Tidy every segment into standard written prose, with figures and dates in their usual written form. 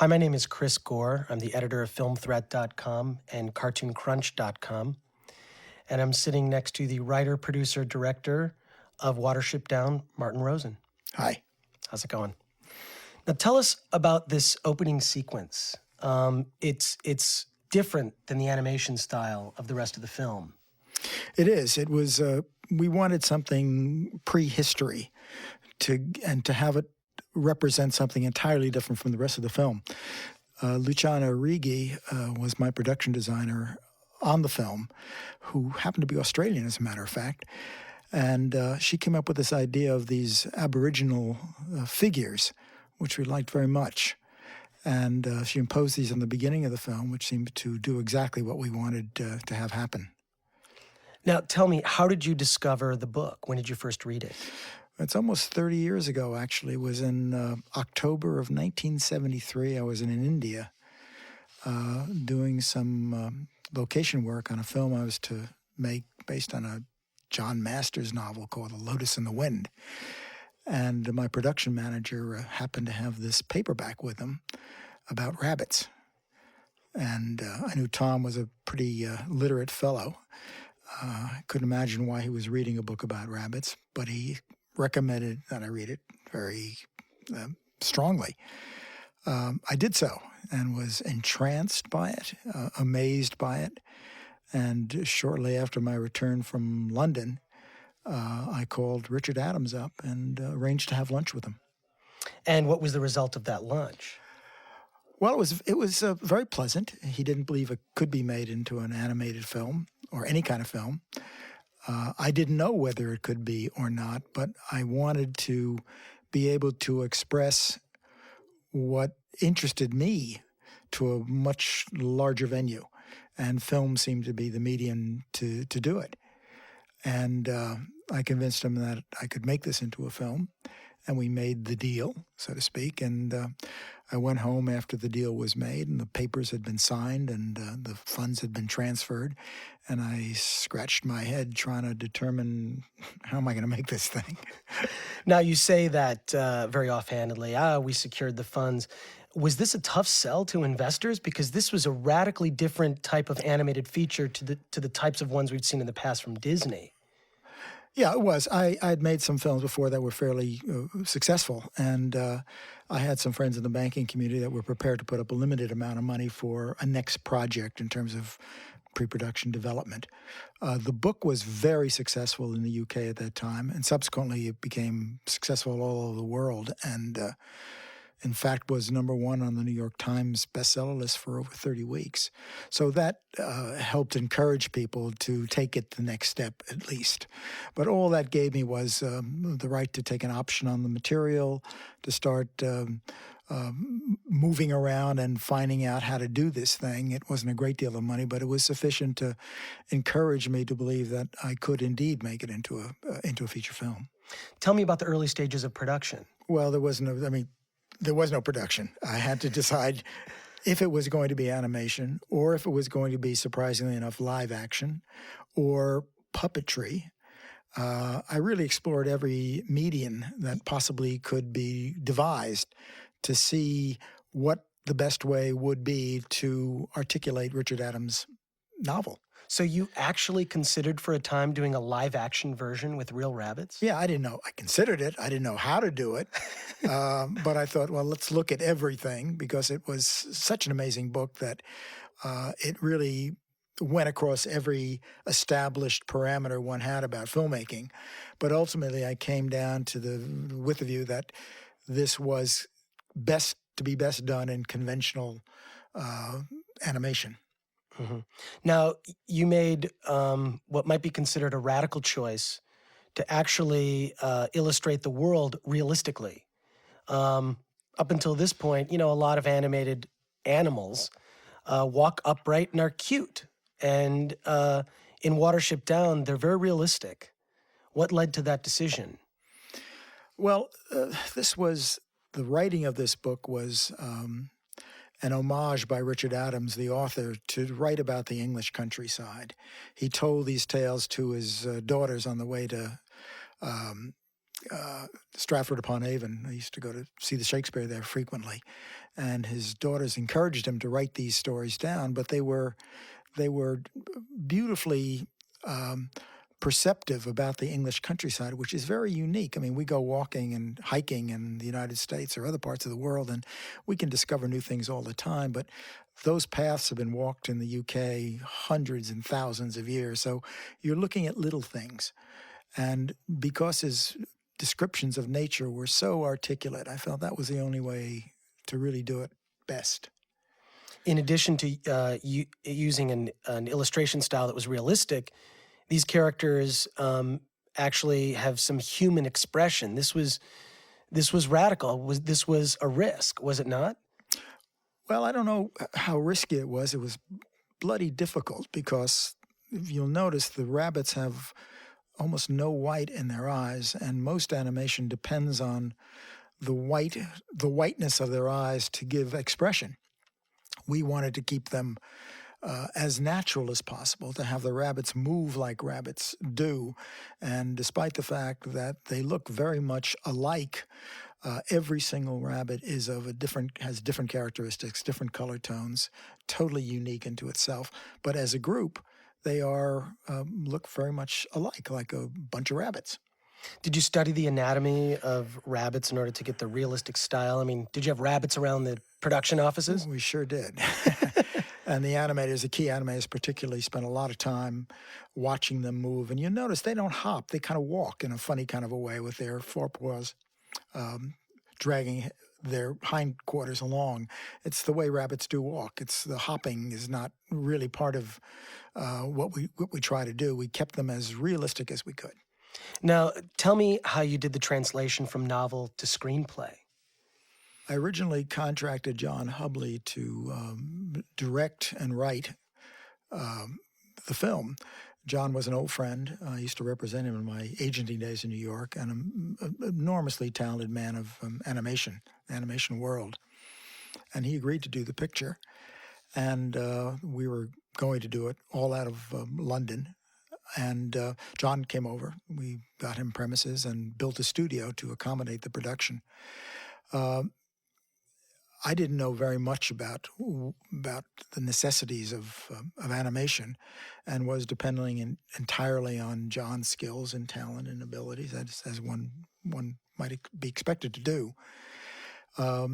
Hi, my name is Chris Gore. I'm the editor of FilmThreat.com and CartoonCrunch.com. And I'm sitting next to the writer, producer, director of Watership Down, Martin Rosen. Hi. How's it going? Now, tell us about this opening sequence. It's different than the animation style of the rest of the film. It is. It was. We wanted something prehistory, to have it represent something entirely different from the rest of the film. Luciana Righi was my production designer on the film, who happened to be Australian, as a matter of fact. And she came up with this idea of these Aboriginal figures, which we liked very much. And she imposed these in the beginning of the film, which seemed to do exactly what we wanted to have happen. Now, tell me, how did you discover the book? When did you first read it? It's almost 30 years ago, actually. It was in October of 1973. I was in India doing some location work on a film I was to make based on a John Masters novel called A Lotus in the Wind. And my production manager happened to have this paperback with him about rabbits. And I knew Tom was a pretty literate fellow. I couldn't imagine why he was reading a book about rabbits, but he recommended that I read it very strongly. I did so and was entranced by it, amazed by it. And shortly after my return from London, I called Richard Adams up and arranged to have lunch with him. And what was the result of that lunch? Well, it was very pleasant. He didn't believe it could be made into an animated film or any kind of film. I didn't know whether it could be or not, but I wanted to be able to express what interested me to a much larger venue, and film seemed to be the medium to do it. And I convinced him that I could make this into a film, and we made the deal, so to speak. And I went home after the deal was made and the papers had been signed and the funds had been transferred, and I scratched my head trying to determine how am I going to make this thing. Now, you say that very offhandedly, we secured the funds. Was this a tough sell to investors? Because this was a radically different type of animated feature to the types of ones we've seen in the past from Disney. Yeah, it was. I'd made some films before that were fairly successful, and I had some friends in the banking community that were prepared to put up a limited amount of money for a next project in terms of pre-production development. The book was very successful in the UK at that time, and subsequently it became successful all over the world, and in fact was #1 on the New York Times bestseller list for over 30 weeks. So that helped encourage people to take it the next step at least. But all that gave me was the right to take an option on the material, to start moving around and finding out how to do this thing. It wasn't a great deal of money, but it was sufficient to encourage me to believe that I could indeed make it into a feature film. Tell me about the early stages of production. Well, there was no production. I had to decide if it was going to be animation or if it was going to be, surprisingly enough, live action or puppetry. I really explored every medium that possibly could be devised to see what the best way would be to articulate Richard Adams' novel. So you actually considered for a time doing a live action version with real rabbits? Yeah, I didn't know. I considered it. I didn't know how to do it. But I thought, well, let's look at everything, because it was such an amazing book that it really went across every established parameter one had about filmmaking. But ultimately, I came down to with the view that this was best done in conventional animation. Mm-hmm. Now, you made what might be considered a radical choice to actually illustrate the world realistically. Up until this point, a lot of animated animals walk upright and are cute. And in Watership Down, they're very realistic. What led to that decision? Well, the writing of this book was an homage by Richard Adams, the author, to write about the English countryside. He told these tales to his daughters on the way to Stratford-upon-Avon. I used to go to see the Shakespeare there frequently, and his daughters encouraged him to write these stories down. But they were beautifully perceptive about the English countryside, which is very unique. I mean, we go walking and hiking in the United States or other parts of the world, and we can discover new things all the time. But those paths have been walked in the UK hundreds and thousands of years. So you're looking at little things. And because his descriptions of nature were so articulate, I felt that was the only way to really do it best. In addition to using an illustration style that was realistic, these characters actually have some human expression. This was radical. This was a risk, was it not? Well, I don't know how risky it was. It was bloody difficult because if you'll notice, the rabbits have almost no white in their eyes, and most animation depends on the whiteness of their eyes to give expression. We wanted to keep them as natural as possible, to have the rabbits move like rabbits do. And despite the fact that they look very much alike, every single rabbit is has different characteristics, different color tones, totally unique into itself. But as a group, they look very much alike, like a bunch of rabbits. Did you study the anatomy of rabbits in order to get the realistic style? I mean, did you have rabbits around the production offices? We sure did. And the key animators particularly, spent a lot of time watching them move. And you notice they don't hop. They kind of walk in a funny kind of a way with their forepaws dragging their hindquarters along. It's the way rabbits do walk. It's the hopping is not really part of what we try to do. We kept them as realistic as we could. Now, tell me how you did the translation from novel to screenplay. I originally contracted John Hubley to direct and write the film. John was an old friend. I used to represent him in my agenting days in New York, and an enormously talented man of animation world. And he agreed to do the picture. And we were going to do it all out of London. And John came over. We got him premises and built a studio to accommodate the production. I didn't know very much about the necessities of animation, and was depending entirely on John's skills and talent and abilities, as one might be expected to do. I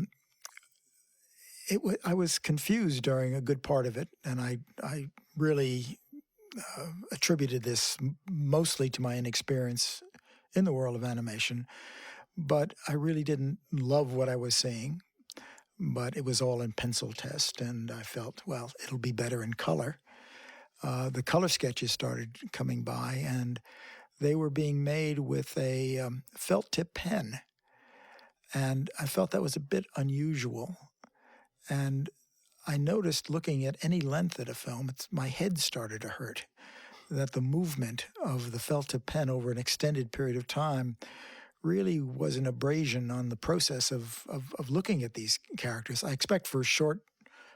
was confused during a good part of it, and I really attributed this mostly to my inexperience in the world of animation. But I really didn't love what I was seeing. But it was all in pencil test, and I felt, well, it'll be better in color. The color sketches started coming by, and they were being made with a felt tip pen. And I felt that was a bit unusual. And I noticed, looking at any length of a film, my head started to hurt, that the movement of the felt tip pen over an extended period of time really was an abrasion on the process of looking at these characters. I expect for a short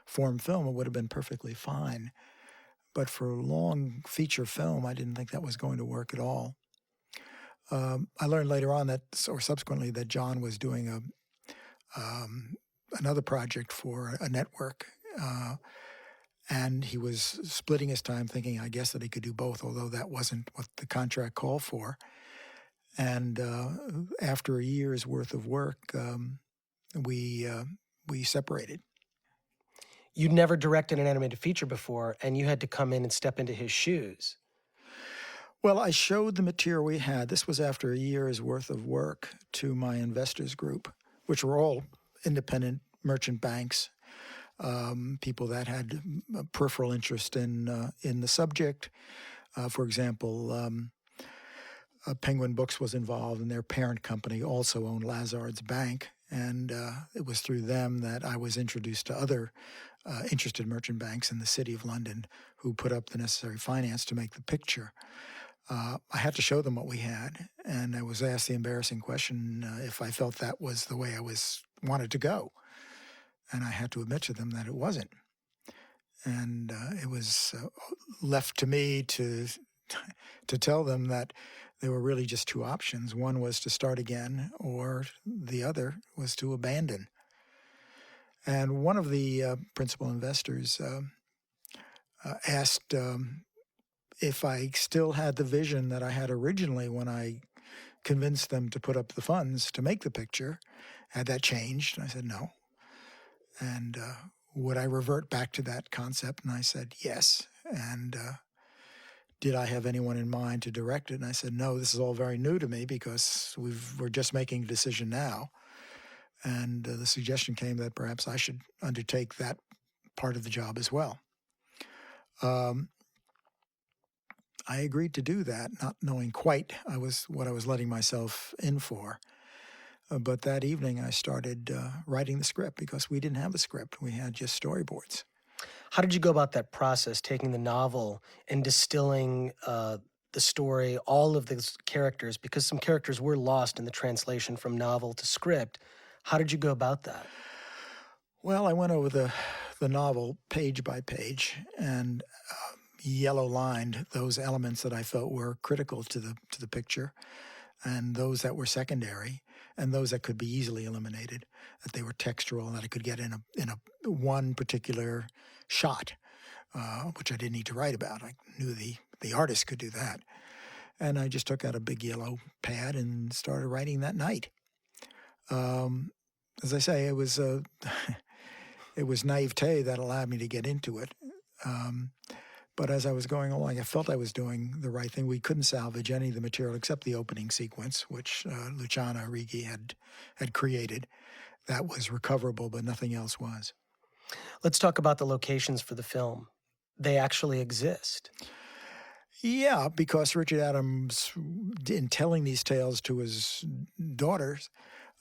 form film it would have been perfectly fine, but for a long feature film I didn't think that was going to work at all. I learned later on subsequently that John was doing another project for a network, and he was splitting his time, thinking, I guess, that he could do both, although that wasn't what the contract called for. And after a year's worth of work, we separated. You'd never directed an animated feature before, and you had to come in and step into his shoes. Well, I showed the material we had. This was after a year's worth of work to my investors group, which were all independent merchant banks, people that had a peripheral interest in the subject. For example, Penguin Books was involved, and their parent company also owned Lazard's Bank. And it was through them that I was introduced to other interested merchant banks in the city of London who put up the necessary finance to make the picture. I had to show them what we had, and I was asked the embarrassing question if I felt that was the way I wanted to go. And I had to admit to them that it wasn't. And it was left to me to to tell them that there were really just two options. One was to start again, or the other was to abandon. And one of the principal investors asked if I still had the vision that I had originally when I convinced them to put up the funds to make the picture. Had that changed? And I said, no. And would I revert back to that concept? And I said, yes. And did I have anyone in mind to direct it? And I said, no, this is all very new to me because we're just making a decision now. And the suggestion came that perhaps I should undertake that part of the job as well. I agreed to do that, not knowing quite what I was letting myself in for. But that evening I started writing the script because we didn't have a script. We had just storyboards. How did you go about that process, taking the novel and distilling the story, all of the characters, because some characters were lost in the translation from novel to script? How did you go about that? Well, I went over the novel page by page and yellow-lined those elements that I felt were critical to the picture, and those that were secondary, and those that could be easily eliminated, that they were textual, that I could get in a one particular shot, which I didn't need to write about. I knew the artist could do that. And I just took out a big yellow pad and started writing that night. As I say, it was it was naivete that allowed me to get into it. But as I was going along, I felt I was doing the right thing. We couldn't salvage any of the material except the opening sequence, which Luciano Righi had created. That was recoverable, but nothing else was. Let's talk about the locations for the film. They actually exist. Yeah, because Richard Adams, in telling these tales to his daughters,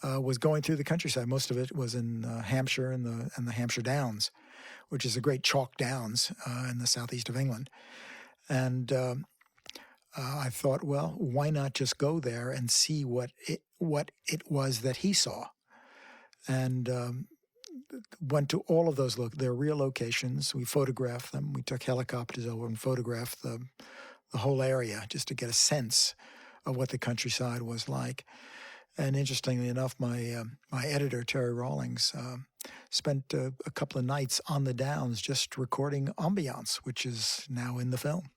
was going through the countryside. Most of it was in Hampshire and the Hampshire Downs, which is the great chalk downs in the southeast of England. And I thought, well, why not just go there and see what it was that he saw? And went to all of those their real locations. We photographed them. We took helicopters over and photographed the whole area just to get a sense of what the countryside was like. And interestingly enough, my editor, Terry Rawlings, spent a couple of nights on the Downs just recording ambiance, which is now in the film.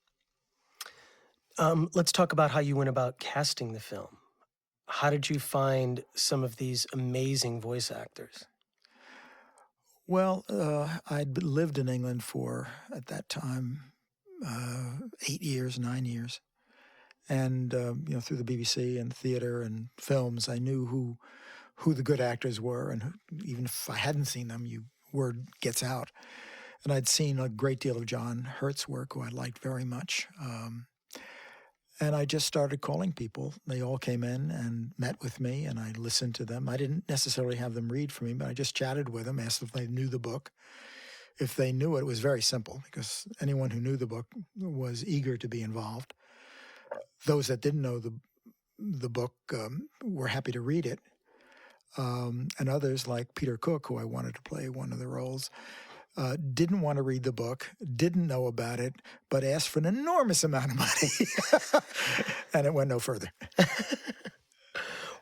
Let's talk about how you went about casting the film. How did you find some of these amazing voice actors? Well, I'd lived in England for, at that time, 8 years, 9 years. And, through the BBC and theater and films, I knew who the good actors were. And even if I hadn't seen them, word gets out. And I'd seen a great deal of John Hurt's work, who I liked very much. And I just started calling people. They all came in and met with me, and I listened to them. I didn't necessarily have them read for me, but I just chatted with them, asked if they knew the book. If they knew it, it was very simple, because anyone who knew the book was eager to be involved. Those that didn't know the book were happy to read it. And others, like Peter Cook, who I wanted to play one of the roles, didn't want to read the book, didn't know about it, but asked for an enormous amount of money. And it went no further.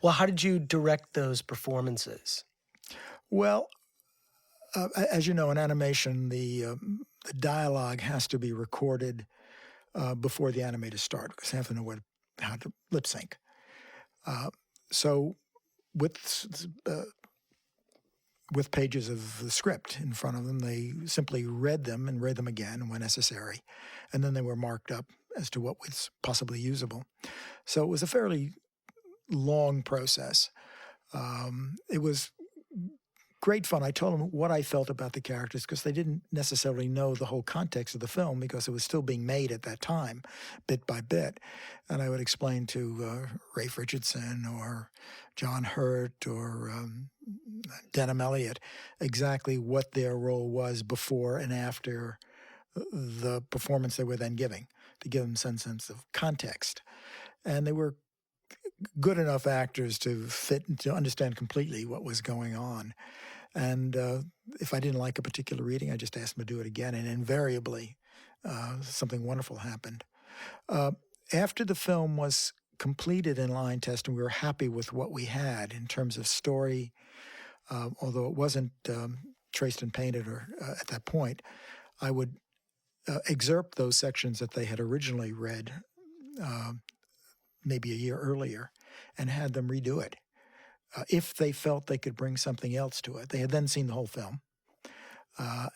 Well, how did you direct those performances? Well, as you know, in animation, the dialogue has to be recorded before the animators start, because they have to know how to lip sync. So with pages of the script in front of them, they simply read them and read them again when necessary. And then they were marked up as to what was possibly usable. So it was a fairly long process. It was great fun. I told them what I felt about the characters, because they didn't necessarily know the whole context of the film, because it was still being made at that time, bit by bit. And I would explain to Rafe Richardson or John Hurt or Denham Elliott exactly what their role was before and after the performance they were then giving, to give them some sense of context. And they were good enough actors to fit and to understand completely what was going on. And if I didn't like a particular reading, I just asked them to do it again. And invariably, something wonderful happened. After the film was completed in line test and we were happy with what we had in terms of story, although it wasn't traced and painted or at that point, I would excerpt those sections that they had originally read maybe a year earlier and had them redo it. If they felt they could bring something else to it. They had then seen the whole film.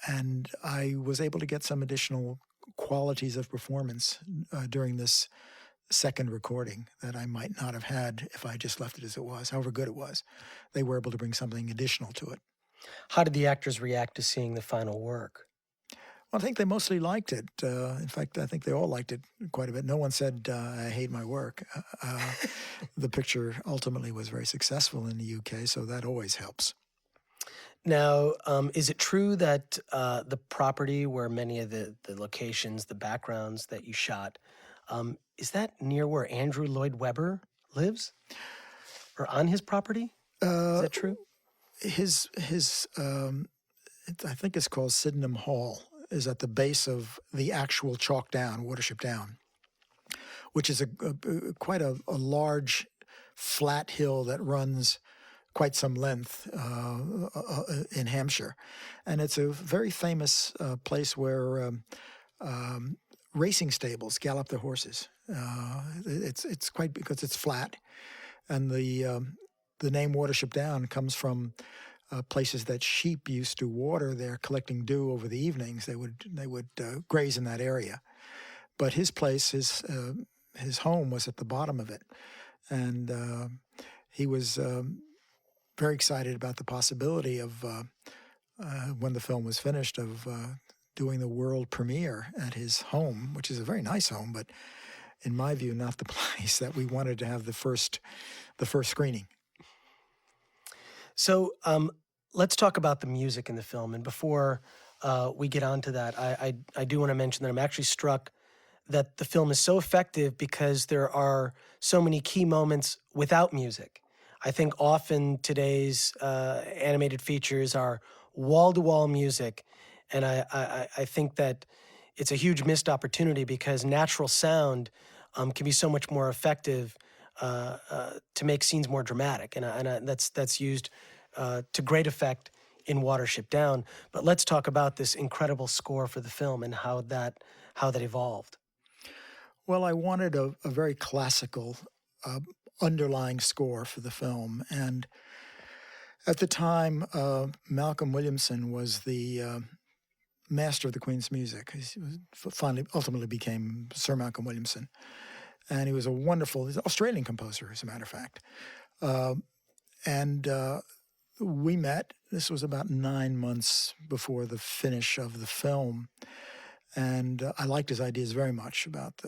And I was able to get some additional qualities of performance during this second recording that I might not have had if I just left it as it was, however good it was. They were able to bring something additional to it. How did the actors react to seeing the final work? Well, I think they mostly liked it. In fact, I think they all liked it quite a bit. No one said, I hate my work. The picture ultimately was very successful in the UK, so that always helps. Now, is it true that the property where many of the locations, the backgrounds that you shot, is that near where Andrew Lloyd Webber lives? Or on his property? Is that true? I think it's called Sydenham Hall, is at the base of the actual chalk down, Watership Down, which is quite a large flat hill that runs quite some length in Hampshire. And it's a very famous place where racing stables gallop their horses. It's quite, because it's flat, and the name Watership Down comes from places that sheep used to water there, collecting dew over the evenings. They would graze in that area. But his place, his home was at the bottom of it, and he was very excited about the possibility of when the film was finished of doing the world premiere at his home, which is a very nice home, but in my view, not the place that we wanted to have the first screening. So let's talk about the music in the film. And before we get on to that, I do want to mention that I'm actually struck that the film is so effective because there are so many key moments without music. I think often today's animated features are wall-to-wall music, and I think that it's a huge missed opportunity because natural sound can be so much more effective to make scenes more dramatic, and that's used to great effect in Watership Down. But let's talk about this incredible score for the film and how that evolved. Well, I wanted a very classical underlying score for the film, and at the time, Malcolm Williamson was the master of the Queen's music. He ultimately became Sir Malcolm Williamson, and he was he's an Australian composer, as a matter of fact. And we met. This was about 9 months before the finish of the film, and I liked his ideas very much about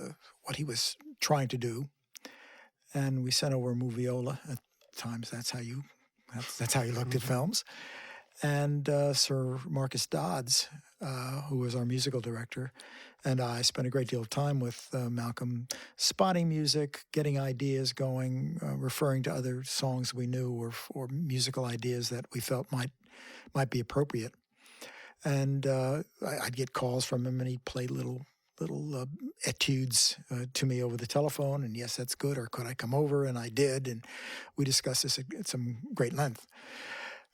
what he was trying to do. And we sent over a moviola. At times, that's how you looked at films. And Sir Marcus Dodds, who was our musical director, and I spent a great deal of time with Malcolm, spotting music, getting ideas going, referring to other songs we knew or musical ideas that we felt might be appropriate. And I'd get calls from him, and he'd play little etudes to me over the telephone, and yes, that's good, or could I come over? And I did, and we discussed this at some great length.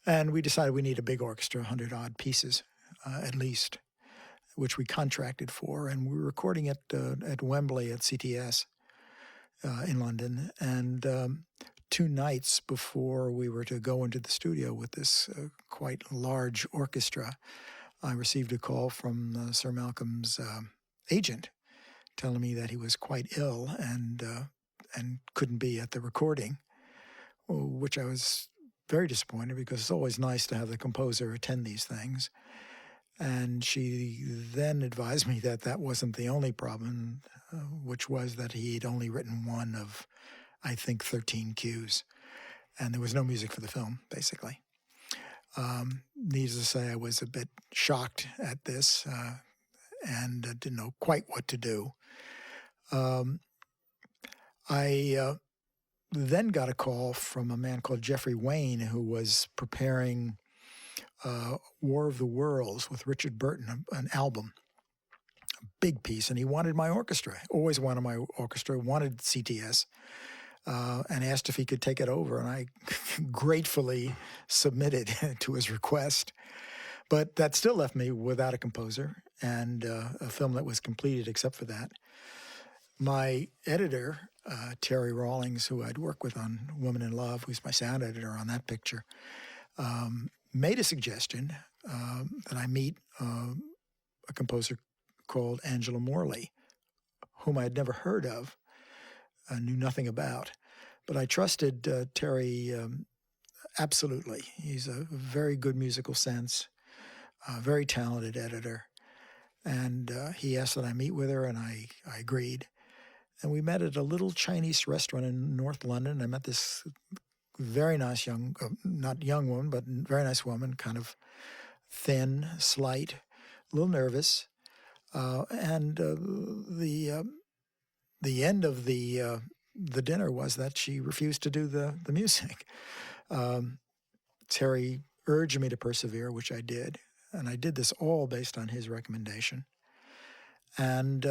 And we decided we need a big orchestra, 100-odd pieces at least, which we contracted for, and we were recording it at Wembley at CTS in London. And 2 nights before we were to go into the studio with this quite large orchestra, I received a call from Sir Malcolm's agent telling me that he was quite ill and couldn't be at the recording, which I was very disappointed because it's always nice to have the composer attend these things. And she then advised me that that wasn't the only problem, which was that he'd only written one of, I think, 13 cues. And there was no music for the film, basically. Needless to say, I was a bit shocked at this and didn't know quite what to do. I then got a call from a man called Jeffrey Wayne, who was preparing War of the Worlds with Richard Burton, an album big piece, and he wanted my orchestra. Always wanted my orchestra. Wanted CTS, and asked if he could take it over, and I gratefully submitted to his request. But that still left me without a composer and a film that was completed except for that. My editor, Terry Rawlings, who I'd worked with on Woman in Love, who's my sound editor on that picture, made a suggestion that I meet a composer called Angela Morley, whom I had never heard of, knew nothing about. But I trusted Terry absolutely. He's a very good musical sense, a very talented editor. And he asked that I meet with her, and I agreed. And we met at a little Chinese restaurant in North London. I met this very nice not young woman, but very nice woman, kind of thin, slight, a little nervous. And the end of the dinner was that she refused to do the music. Terry urged me to persevere, which I did. And I did this all based on his recommendation. And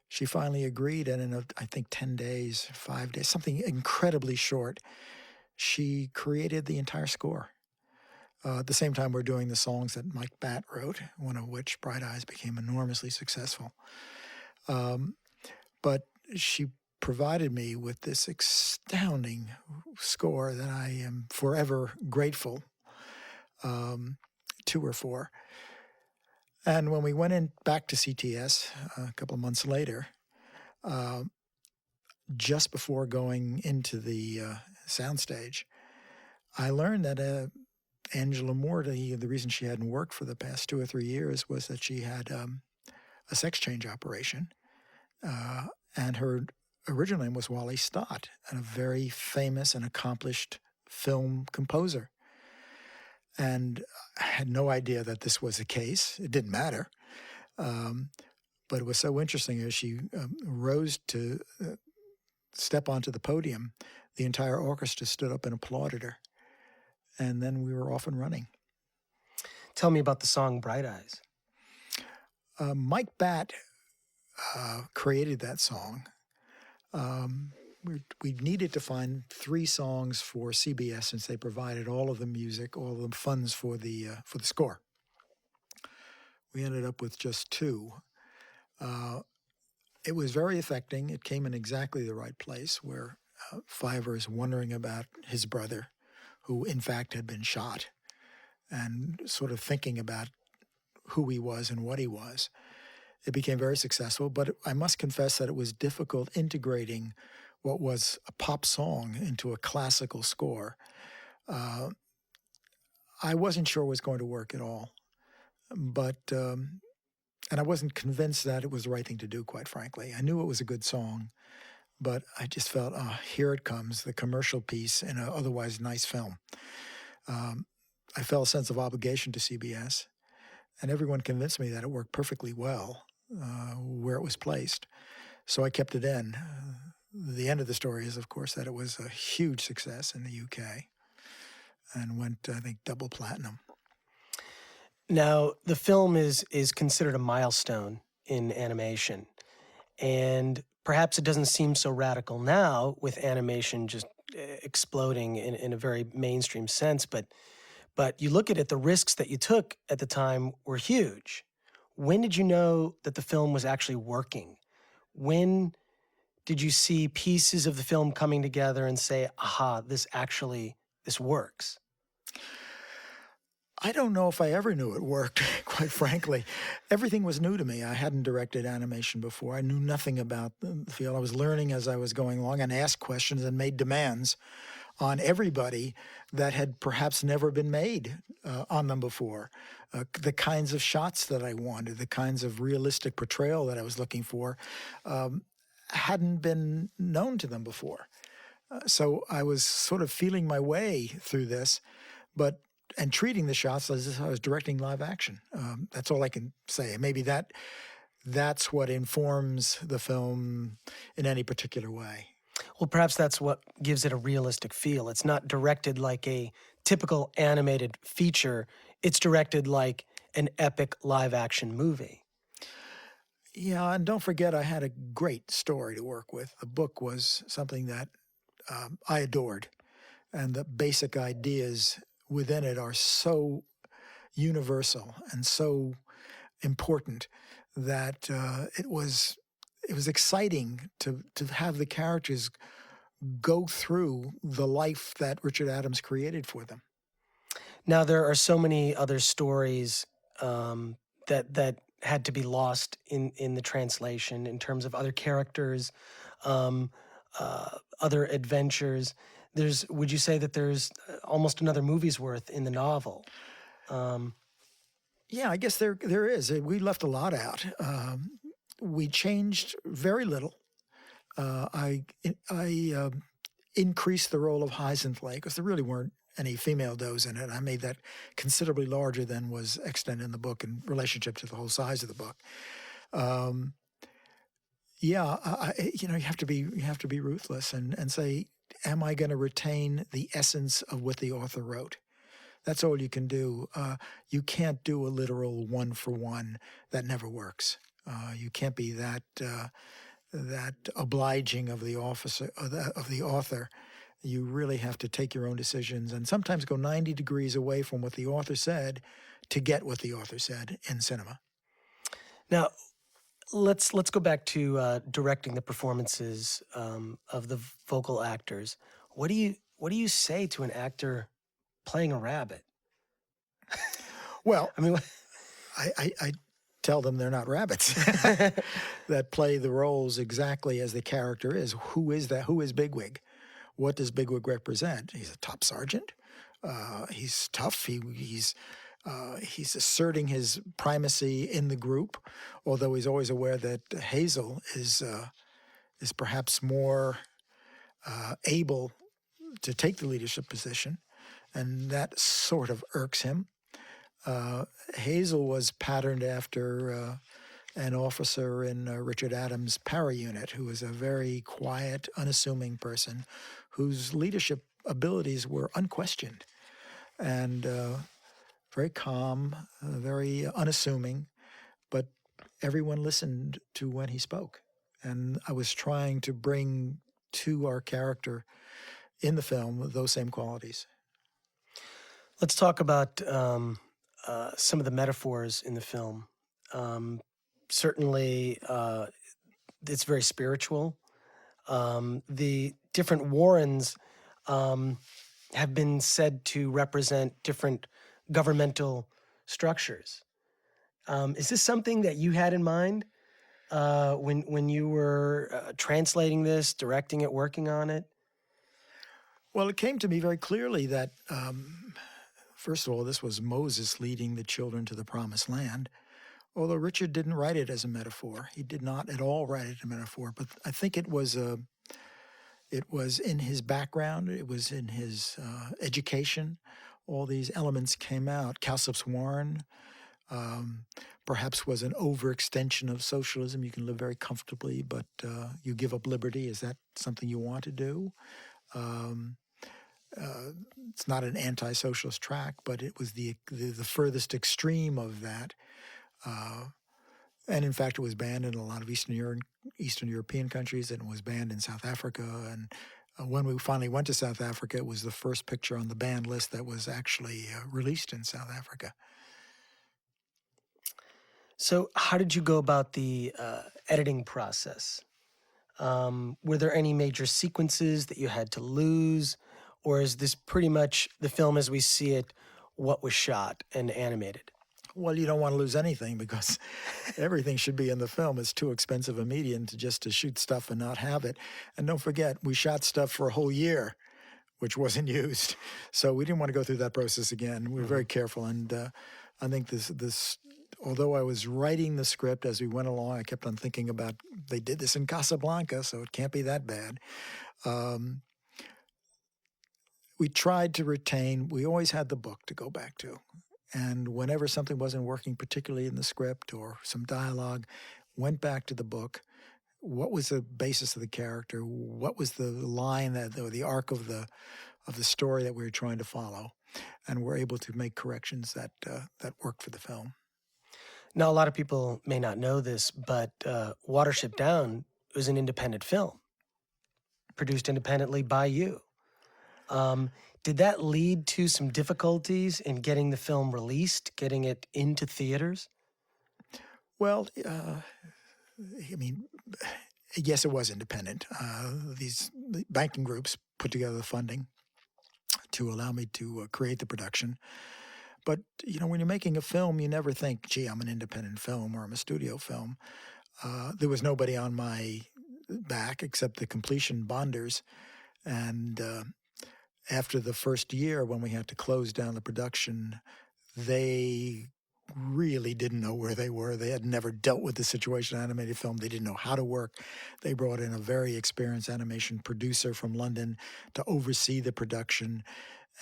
she finally agreed, and in, I think, 10 days, 5 days, something incredibly short, she created the entire score. At the same time, we're doing the songs that Mike Batt wrote, one of which, Bright Eyes, became enormously successful. But she provided me with this astounding score that I am forever grateful to her for. And when we went back to CTS a couple of months later, just before going into the soundstage, I learned that Angela Morley, the reason she hadn't worked for the past 2 or 3 years was that she had a sex change operation. And her original name was Wally Stott, and a very famous and accomplished film composer. And I had no idea that this was the case. It didn't matter. But it was so interesting as she rose to step onto the podium, the entire orchestra stood up and applauded her. And then we were off and running. Tell me about the song Bright Eyes. Mike Batt created that song. We needed to find 3 songs for CBS since they provided all of the music, all of the funds for the score. We ended up with just 2. It was very affecting. It came in exactly the right place, where Fiver is wondering about his brother, who in fact had been shot, and sort of thinking about who he was and what he was. It became very successful, but I must confess that it was difficult integrating what was a pop song into a classical score. I wasn't sure it was going to work at all, but and I wasn't convinced that it was the right thing to do, quite frankly. I knew it was a good song, but I just felt, here it comes, the commercial piece in an otherwise nice film. I felt a sense of obligation to CBS, and everyone convinced me that it worked perfectly well where it was placed. So I kept it in. The end of the story is, of course, that it was a huge success in the UK and went, I think, double platinum. Now, the film is considered a milestone in animation, and perhaps it doesn't seem so radical now with animation just exploding in a very mainstream sense, but you look at it, the risks that you took at the time were huge. When did you know that the film was actually working? When did you see pieces of the film coming together and say, aha, this works? I don't know if I ever knew it worked, quite frankly. Everything was new to me. I hadn't directed animation before. I knew nothing about the field. I was learning as I was going along and asked questions and made demands on everybody that had perhaps never been made on them before. The kinds of shots that I wanted, the kinds of realistic portrayal that I was looking for hadn't been known to them before. So I was sort of feeling my way through this, and treating the shots as if I was directing live action. That's all I can say. Maybe that's what informs the film in any particular way. Well, perhaps that's what gives it a realistic feel. It's not directed like a typical animated feature. It's directed like an epic live action movie. Yeah, and don't forget, I had a great story to work with. The book was something that I adored, and the basic ideas within it are so universal and so important that it was exciting to have the characters go through the life that Richard Adams created for them. Now there are so many other stories that had to be lost in the translation in terms of other characters, um, other adventures. Would you say that there's almost another movie's worth in the novel? Um, Yeah, I guess there is. We left a lot out. We changed very little. I increased the role of Hazel because there really weren't any female does in it. I made that considerably larger than was extant in the book in relationship to the whole size of the book. Um, yeah, you know, you have to be ruthless and say, am I going to retain the essence of what the author wrote? That's all you can do. You can't do a literal one for one. That never works. You can't be that obliging of the of the author. You really have to take your own decisions and sometimes go 90 degrees away from what the author said to get what the author said in cinema. Now, let's go back to directing the performances of the vocal actors. What do you say to an actor playing a rabbit? Well, I mean, I tell them they're not rabbits that play the roles exactly as the character is. Who is that? Who is Bigwig? What does Bigwig represent? He's a top sergeant. He's tough. He's asserting his primacy in the group, although he's always aware that Hazel is perhaps more able to take the leadership position, and that sort of irks him. Hazel was patterned after an officer in Richard Adams' para unit who was a very quiet, unassuming person whose leadership abilities were unquestioned and very calm, very unassuming, but everyone listened to when he spoke. And I was trying to bring to our character in the film those same qualities. let's talk about some of the metaphors in the film. Certainly, it's very spiritual. The different Warrens have been said to represent different governmental structures. Is this something that you had in mind when you were translating this, directing it, working on it? Well, it came to me very clearly that, first of all, this was Moses leading the children to the promised land. Although Richard didn't write it as a metaphor, he did not at all write it as a metaphor. But I think it was in his background, it was in his education. All these elements came out. Cowslip's Warren perhaps was an overextension of socialism. You can live very comfortably, but you give up liberty. Is that something you want to do? It's not an anti-socialist track, but it was the furthest extreme of that. And in fact, it was banned in a lot of Eastern European countries, and it was banned in South Africa. And when we finally went to South Africa, it was the first picture on the banned list that was actually released in South Africa. So, how did you go about the editing process? Were there any major sequences that you had to lose? Or is this pretty much the film as we see it, what was shot and animated? Well, you don't want to lose anything because everything should be in the film. It's too expensive a medium to shoot stuff and not have it. And don't forget, we shot stuff for a whole year, which wasn't used. So we didn't want to go through that process again. We were very careful. And I think this, although I was writing the script as we went along, I kept on thinking about, they did this in Casablanca, so it can't be that bad. We tried to retain, we always had the book to go back to. And whenever something wasn't working, particularly in the script or some dialogue, went back to the book. What was the basis of the character? What was the line or the arc of the story that we were trying to follow? And we're able to make corrections that worked for the film. Now, a lot of people may not know this, but Watership Down was an independent film, produced independently by you. Did that lead to some difficulties in getting the film released, getting it into theaters? Well, I mean, yes, it was independent. The banking groups put together the funding to allow me to create the production. But, when you're making a film, you never think, gee, I'm an independent film or I'm a studio film. There was nobody on my back except the completion bonders. And after the first year, when we had to close down the production, they really didn't know where they were. They had never dealt with the situation in animated film. They didn't know how to work. They brought in a very experienced animation producer from London to oversee the production.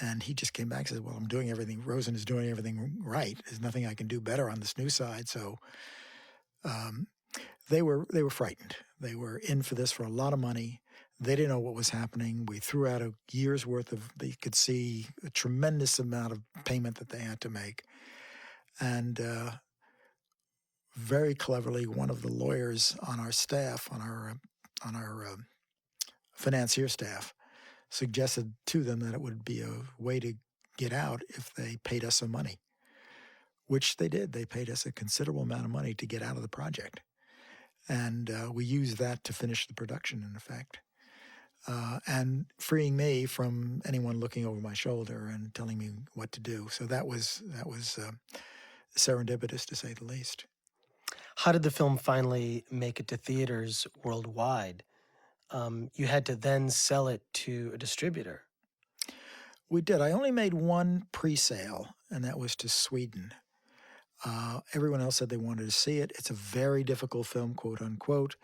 And he just came back and said, well, I'm doing everything. Rosen is doing everything right. There's nothing I can do better on this new side. So they were frightened. They were in for this for a lot of money. They didn't know what was happening. We threw out a year's worth of, they could see a tremendous amount of payment that they had to make. And very cleverly, one of the lawyers on our staff, on our financier staff, suggested to them that it would be a way to get out if they paid us some money, which they did. They paid us a considerable amount of money to get out of the project. And we used that to finish the production, in effect, and freeing me from anyone looking over my shoulder and telling me what to do. So that was serendipitous, to say the least. How did the film finally make it to theaters worldwide? You had to then sell it to a distributor. We did. I only made one pre-sale, and that was to Sweden. Everyone else said they wanted to see it. It's a very difficult film, quote unquote.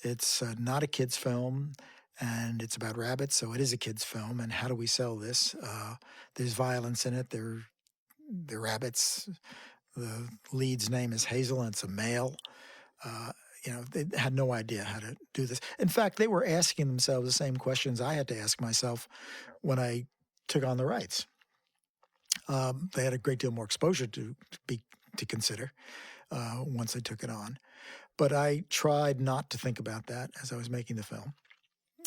It's not a kid's film, and it's about rabbits, so it is a kid's film. And how do we sell this? There's violence in it. They're rabbits. The lead's name is Hazel, and it's a male. They had no idea how to do this. In fact, they were asking themselves the same questions I had to ask myself when I took on the rights. They had a great deal more exposure to consider once they took it on. But I tried not to think about that as I was making the film.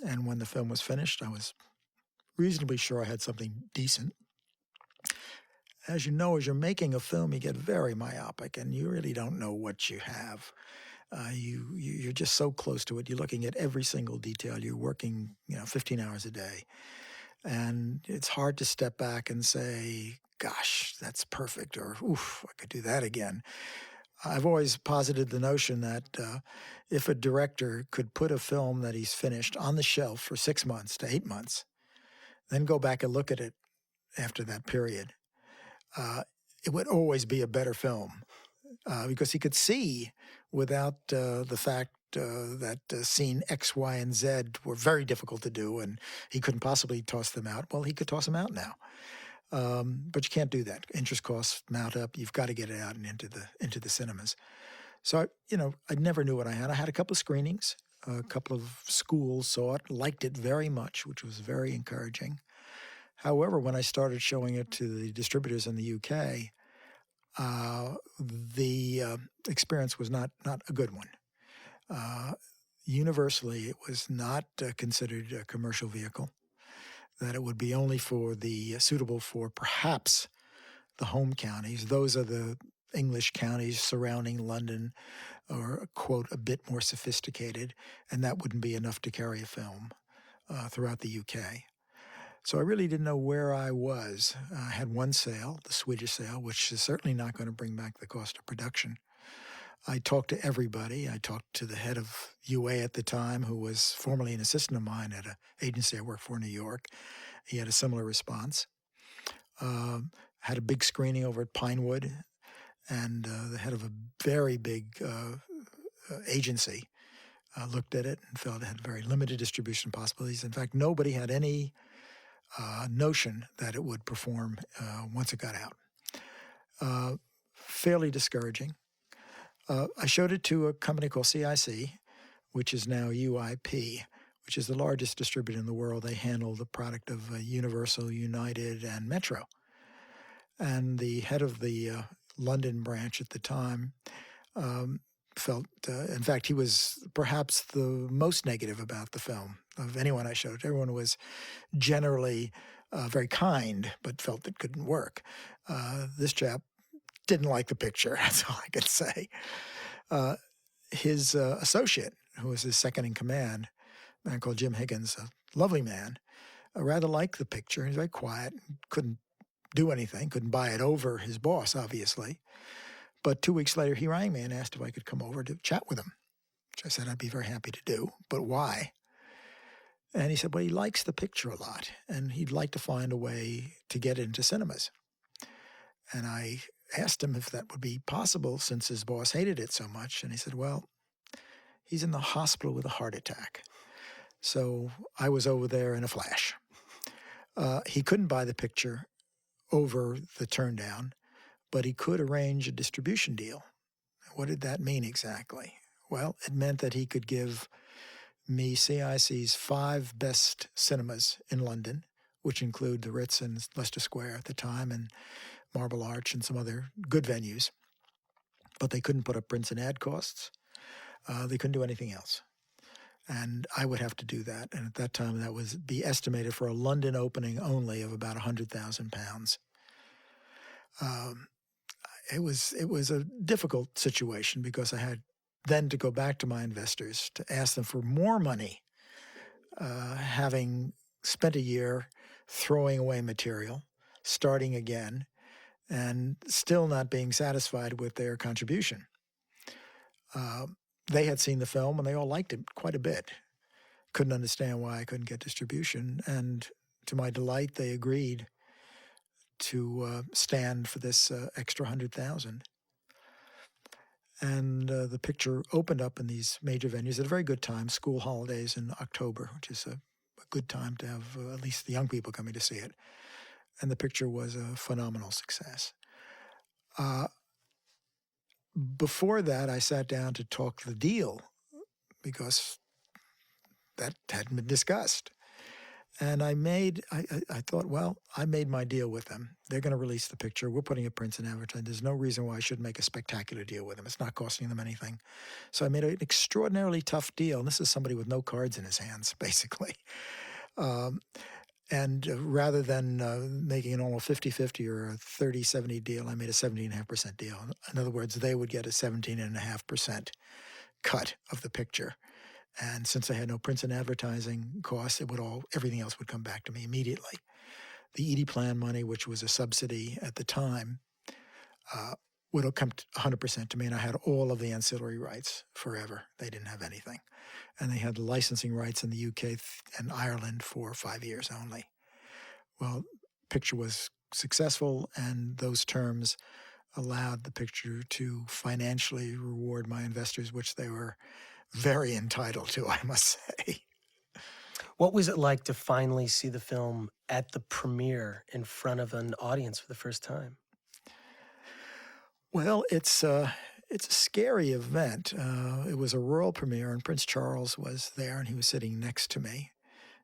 And when the film was finished, I was reasonably sure I had something decent. As you know, as you're making a film, you get very myopic, and you really don't know what you have. You're just so close to it. You're looking at every single detail. You're working, 15 hours a day. And it's hard to step back and say, gosh, that's perfect, or oof, I could do that again. I've always posited the notion that if a director could put a film that he's finished on the shelf for 6 months to 8 months, then go back and look at it after that period, it would always be a better film because he could see without the fact that scene X, Y, and Z were very difficult to do, and he couldn't possibly toss them out. Well, he could toss them out now. But you can't do that. Interest costs mount up. You've got to get it out and into the cinemas. So, I never knew what I had. I had a couple of screenings. A couple of schools saw it, liked it very much, which was very encouraging. However, when I started showing it to the distributors in the UK, the experience was not a good one. Universally, it was not considered a commercial vehicle, that it would be only for the suitable for perhaps the home counties. Those are the English counties surrounding London, or, quote, a bit more sophisticated, and that wouldn't be enough to carry a film throughout the UK. So I really didn't know where I was. I had one sale, the Swedish sale, which is certainly not going to bring back the cost of production. I talked to everybody. I talked to the head of UA at the time, who was formerly an assistant of mine at an agency I worked for in New York. He had a similar response. Had a big screening over at Pinewood, and the head of a very big agency looked at it and felt it had very limited distribution possibilities. In fact, nobody had any notion that it would perform once it got out. Fairly discouraging. I showed it to a company called CIC, which is now UIP, which is the largest distributor in the world. They handle the product of Universal, United, and Metro. And the head of the London branch at the time, felt, in fact, he was perhaps the most negative about the film of anyone I showed. Everyone was generally very kind, but felt it couldn't work. This chap didn't like the picture, that's all I could say. His associate, who was his second in command, a man called Jim Higgins, a lovely man, rather liked the picture. He was very quiet, couldn't do anything, couldn't buy it over his boss, obviously. But 2 weeks later, he rang me and asked if I could come over to chat with him, which I said I'd be very happy to do, but why? And he said, well, he likes the picture a lot, and he'd like to find a way to get it into cinemas. And I asked him if that would be possible since his boss hated it so much. And he said, well, he's in the hospital with a heart attack. So I was over there in a flash. He couldn't buy the picture over the turndown, but he could arrange a distribution deal. What did that mean exactly? Well, it meant that he could give me CIC's 5 best cinemas in London, which include the Ritz and Leicester Square at the time and Marble Arch and some other good venues. But they couldn't put up prints and ad costs. They couldn't do anything else. And I would have to do that. And at that time, that would be estimated for a London opening only of about £100,000. It was a difficult situation because I had then to go back to my investors to ask them for more money, having spent a year throwing away material, starting again, and still not being satisfied with their contribution. They had seen the film and they all liked it quite a bit. Couldn't understand why I couldn't get distribution, and to my delight, they agreed to stand for this extra 100,000. And the picture opened up in these major venues at a very good time, school holidays in October, which is a good time to have at least the young people coming to see it. And the picture was a phenomenal success. Before that, I sat down to talk the deal because that hadn't been discussed. And I thought, well, I made my deal with them. They're going to release the picture. We're putting it prints and advertising. There's no reason why I should make a spectacular deal with them. It's not costing them anything. So I made an extraordinarily tough deal. And this is somebody with no cards in his hands, basically. And rather than making an almost 50-50 or a 30-70 deal, I made a 17.5% deal. In other words, they would get a 17.5% cut of the picture. And since I had no prints and advertising costs, everything else would come back to me immediately. The ED plan money, which was a subsidy at the time, would have come 100% to me, and I had all of the ancillary rights forever. They didn't have anything. And they had the licensing rights in the UK and Ireland for 5 years only. Well, picture was successful, and those terms allowed the picture to financially reward my investors, which they were very entitled to, I must say. What was it like to finally see the film at the premiere in front of an audience for the first time? Well, it's a scary event. It was a royal premiere, and Prince Charles was there, and he was sitting next to me.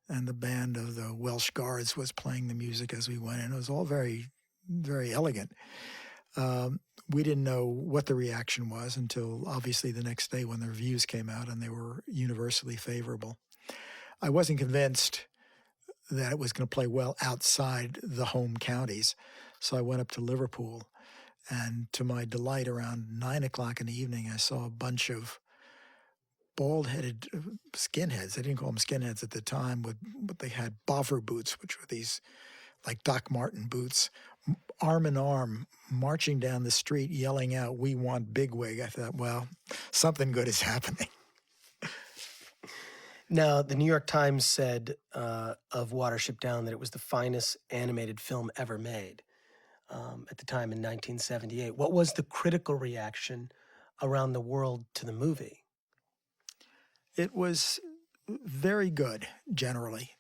And the band of the Welsh Guards was playing the music as we went in. It was all very, very elegant. We didn't know what the reaction was until obviously the next day when the reviews came out, and they were universally favorable. I wasn't convinced that it was going to play well outside the home counties, so I went up to Liverpool, and to my delight, around 9 o'clock in the evening, I saw a bunch of bald-headed skinheads. They didn't call them skinheads at the time, but they had boffer boots, which were these like Doc Marten boots, arm in arm, marching down the street, yelling out, "We want Bigwig." I thought, well, something good is happening. Now, the New York Times said of Watership Down that it was the finest animated film ever made at the time in 1978. What was the critical reaction around the world to the movie? It was very good, generally.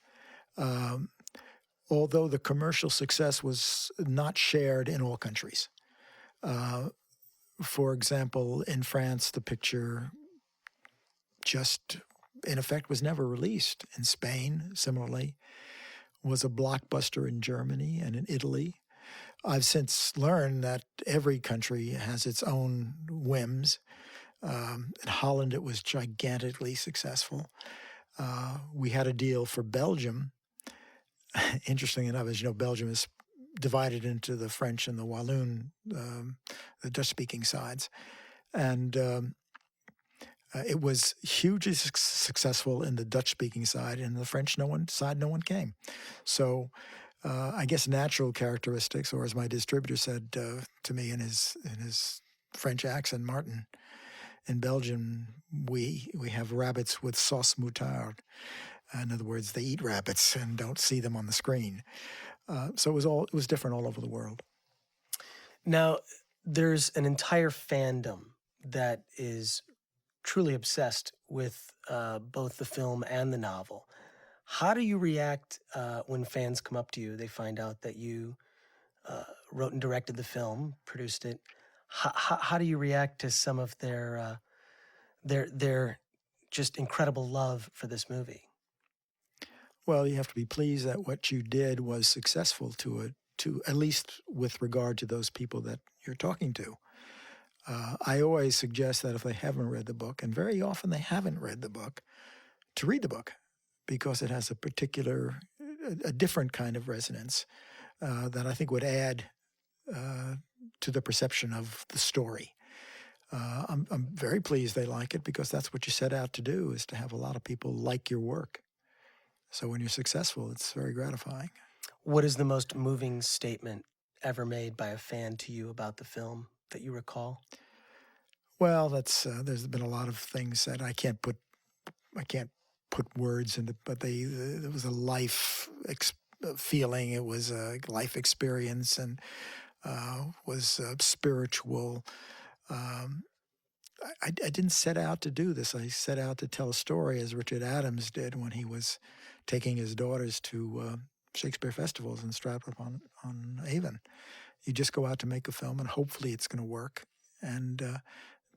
Although the commercial success was not shared in all countries. For example, in France, the picture just, in effect, was never released. In Spain, similarly, was a blockbuster in Germany and in Italy. I've since learned that every country has its own whims. In Holland, it was gigantically successful. We had a deal for Belgium. Interesting enough, as you know, Belgium is divided into the French and the Walloon, the Dutch-speaking sides. And it was hugely successful in the Dutch-speaking side, and the French no one came. So I guess natural characteristics, or as my distributor said to me in his French accent, Martin, in Belgium we have rabbits with sauce moutarde. In other words, they eat rabbits and don't see them on the screen. So it was different all over the world. Now, there's an entire fandom that is truly obsessed with both the film and the novel. How do you react when fans come up to you? They find out that you wrote and directed the film, produced it. How do you react to some of their just incredible love for this movie? Well, you have to be pleased that what you did was successful to at least with regard to those people that you're talking to. I always suggest that if they haven't read the book, and very often they haven't read the book, to read the book, because it has a different kind of resonance that I think would add to the perception of the story. I'm very pleased they like it, because that's what you set out to do, is to have a lot of people like your work. So when you're successful, it's very gratifying. What is the most moving statement ever made by a fan to you about the film that you recall? Well, there's been a lot of things that I can't put words into, but there was a feeling. It was a life experience, and was spiritual. I didn't set out to do this. I set out to tell a story, as Richard Adams did when he was taking his daughters to Shakespeare festivals in Stratford-upon-Avon. You just go out to make a film, and hopefully it's going to work, and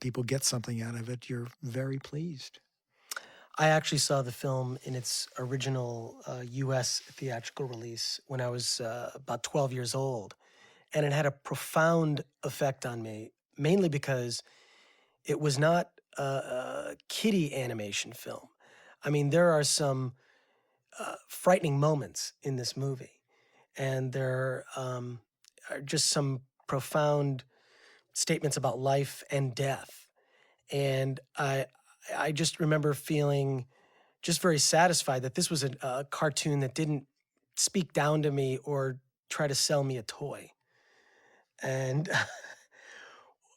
people get something out of it. You're very pleased. I actually saw the film in its original U.S. theatrical release when I was about 12 years old, and it had a profound effect on me, mainly because it was not a kiddie animation film. I mean, there are some frightening moments in this movie, and there are just some profound statements about life and death. And I just remember feeling just very satisfied that this was a cartoon that didn't speak down to me or try to sell me a toy. And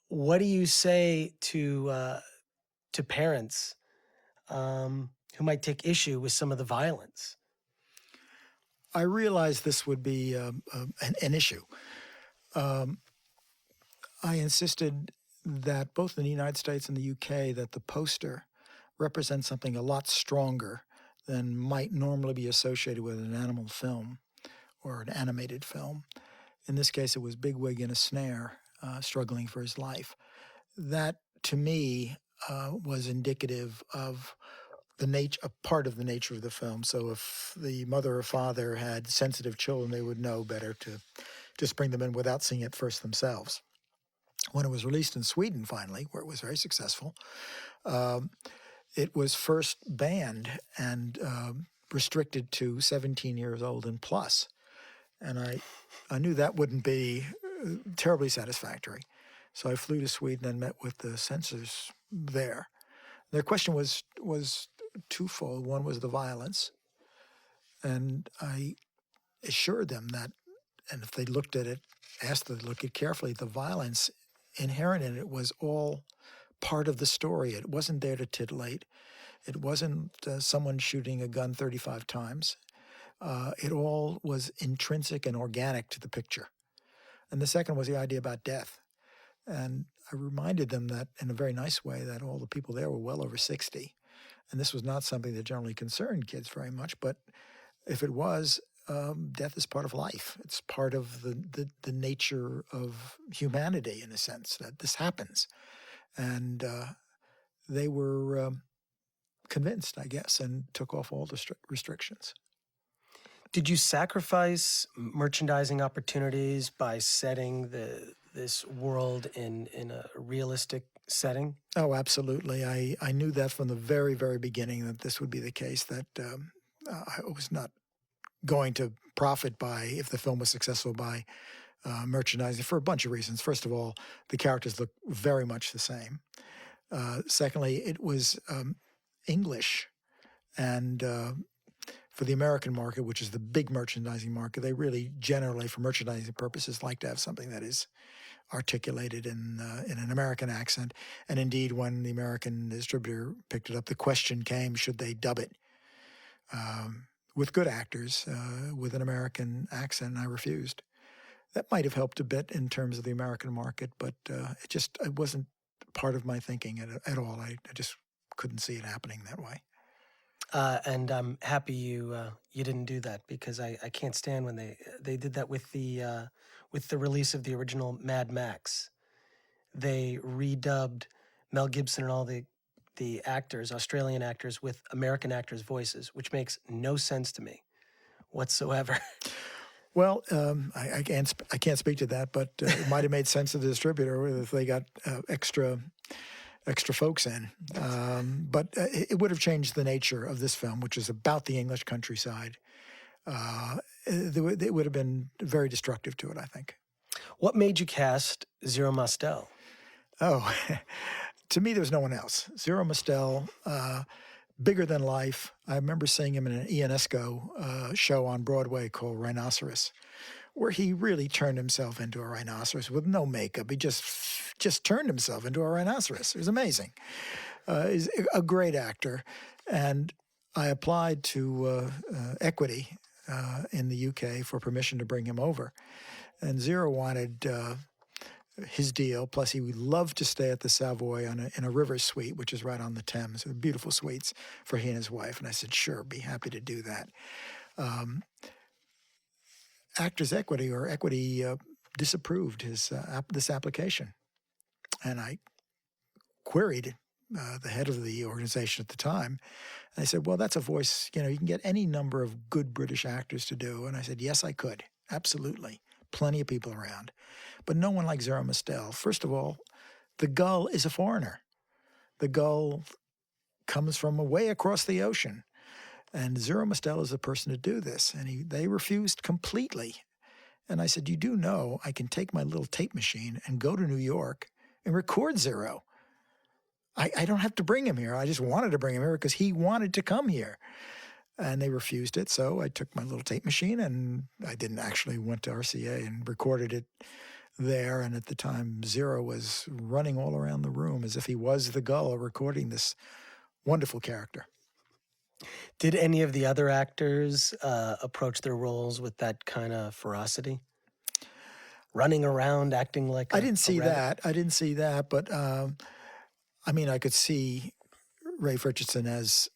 what do you say to parents who might take issue with some of the violence? I realized this would be an issue. I insisted that both in the United States and the UK that the poster represents something a lot stronger than might normally be associated with an animal film or an animated film. In this case, it was Bigwig in a snare, struggling for his life. That, to me, was indicative of a part of the nature of the film. So if the mother or father had sensitive children, they would know better to just bring them in without seeing it first themselves. When it was released in Sweden, finally, where it was very successful, it was first banned and restricted to 17 years old and plus. And I knew that wouldn't be terribly satisfactory. So I flew to Sweden and met with the censors there. Their question was twofold. One was the violence. And I assured them that, and if they looked at it, asked them to look at it carefully, the violence inherent in it was all part of the story. It wasn't there to titillate. It wasn't someone shooting a gun 35 times. It all was intrinsic and organic to the picture. And the second was the idea about death. And I reminded them that, in a very nice way, that all the people there were well over 60. And this was not something that generally concerned kids very much. But if it was, death is part of life. It's part of the nature of humanity, in a sense, that this happens. And they were convinced, I guess, and took off all the restrictions. Did you sacrifice merchandising opportunities by setting this world in a realistic setting? Oh, absolutely. I knew that from the very, very beginning that this would be the case, that I was not going to profit by, if the film was successful, by merchandising for a bunch of reasons. First of all, the characters look very much the same. Secondly, it was English, and for the American market, which is the big merchandising market, they really generally, for merchandising purposes, like to have something that is articulated in an American accent. And indeed, when the American distributor picked it up, the question came, should they dub it with good actors with an American accent? And I refused. That might have helped a bit in terms of the American market, but it wasn't part of my thinking at all. I just couldn't see it happening that way. And I'm happy you didn't do that, because I can't stand when they did that with the release of the original Mad Max. They redubbed Mel Gibson and all the actors, Australian actors, with American actors' voices, which makes no sense to me whatsoever. Well, I can't speak to that, but it might have made sense to the distributor if they got extra folks in. But it would have changed the nature of this film, which is about the English countryside. It would have been very destructive to it, I think. What made you cast Zero Mostel? Oh, to me, there's no one else. Zero Mostel, bigger than life. I remember seeing him in an Ionesco show on Broadway called Rhinoceros, where he really turned himself into a rhinoceros with no makeup. He just turned himself into a rhinoceros. It was amazing. He's a great actor. And I applied to Equity in the UK for permission to bring him over. And Zero wanted his deal, plus he would love to stay at the Savoy in a river suite, which is right on the Thames. Beautiful suites for he and his wife. And I said, sure, be happy to do that. Actors Equity disapproved this application. And I queried the head of the organization at the time. And I said, well, that's a voice, you can get any number of good British actors to do. And I said, yes, I could. Absolutely. Plenty of people around. But no one like Zero Mostel. First of all, the gull is a foreigner. The gull comes from way across the ocean. And Zero Mostel is the person to do this. And they refused completely. And I said, you do know I can take my little tape machine and go to New York and record Zero. I don't have to bring him here. I just wanted to bring him here because he wanted to come here. And they refused it. So I took my little tape machine, and I didn't actually went to RCA and recorded it there. And at the time, Zero was running all around the room as if he was the gull recording this wonderful character. Did any of the other actors approach their roles with that kind of ferocity? Running around, acting like I didn't see that. I didn't see that. But, I could see Ray Richardson as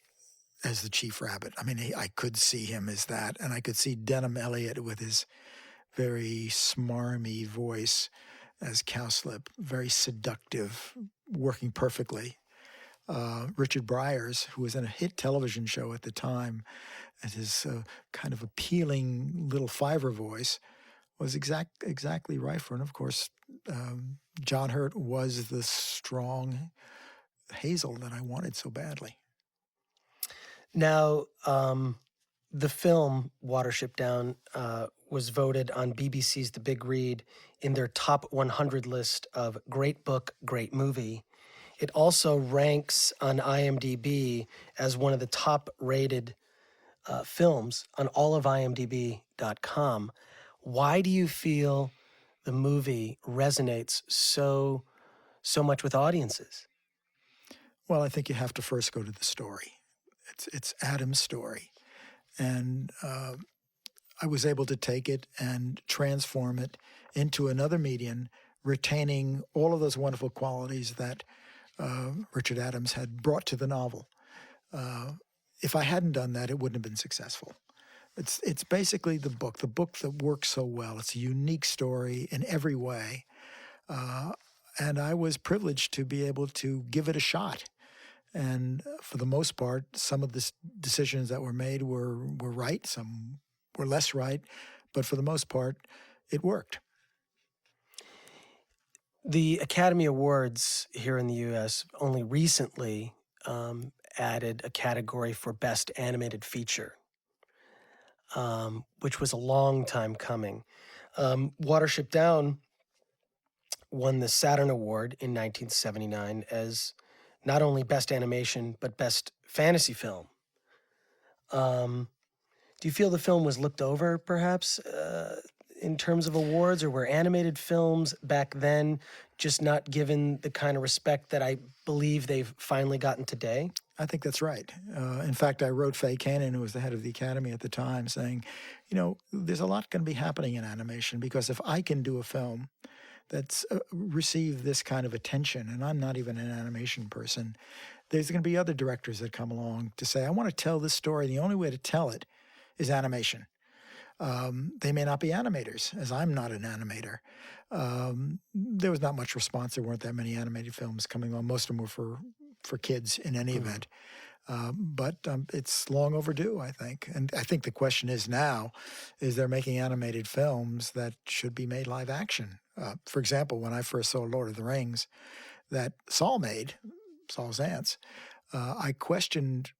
the Chief Rabbit. I could see him as that. And I could see Denham Elliott with his very smarmy voice as Cowslip, very seductive, working perfectly. Richard Bryars, who was in a hit television show at the time, and his kind of appealing little fiver voice was exactly right for it. And of course, John Hurt was the strong Hazel that I wanted so badly. Now, the film Watership Down was voted on BBC's The Big Read in their top 100 list of great book, great movie. It also ranks on IMDb as one of the top-rated films on all of IMDb.com. Why do you feel the movie resonates so much with audiences? Well, I think you have to first go to the story. It's Adam's story. And I was able to take it and transform it into another medium, retaining all of those wonderful qualities that Richard Adams had brought to the novel. If I hadn't done that, it wouldn't have been successful. It's basically the book that works so well. It's a unique story in every way. And I was privileged to be able to give it a shot. And for the most part, some of the decisions that were made were right, some were less right, but for the most part, it worked. The Academy Awards here in the U.S. only recently added a category for Best Animated Feature, which was a long time coming. Watership Down won the Saturn Award in 1979 as not only Best Animation, but Best Fantasy Film. Do you feel the film was looked over, perhaps, in terms of awards, or were animated films back then just not given the kind of respect that I believe they've finally gotten today? I think that's right. In fact, I wrote Faye Cannon, who was the head of the Academy at the time, saying, there's a lot going to be happening in animation, because if I can do a film that's received this kind of attention, and I'm not even an animation person, there's going to be other directors that come along to say, I want to tell this story. The only way to tell it is animation. They may not be animators, as I'm not an animator. There was not much response. There weren't that many animated films coming on. Most of them were for kids in any event. But it's long overdue, I think. And I think the question is now, is they're making animated films that should be made live action. For example, when I first saw Lord of the Rings that Saul made, Saul Zaentz, I questioned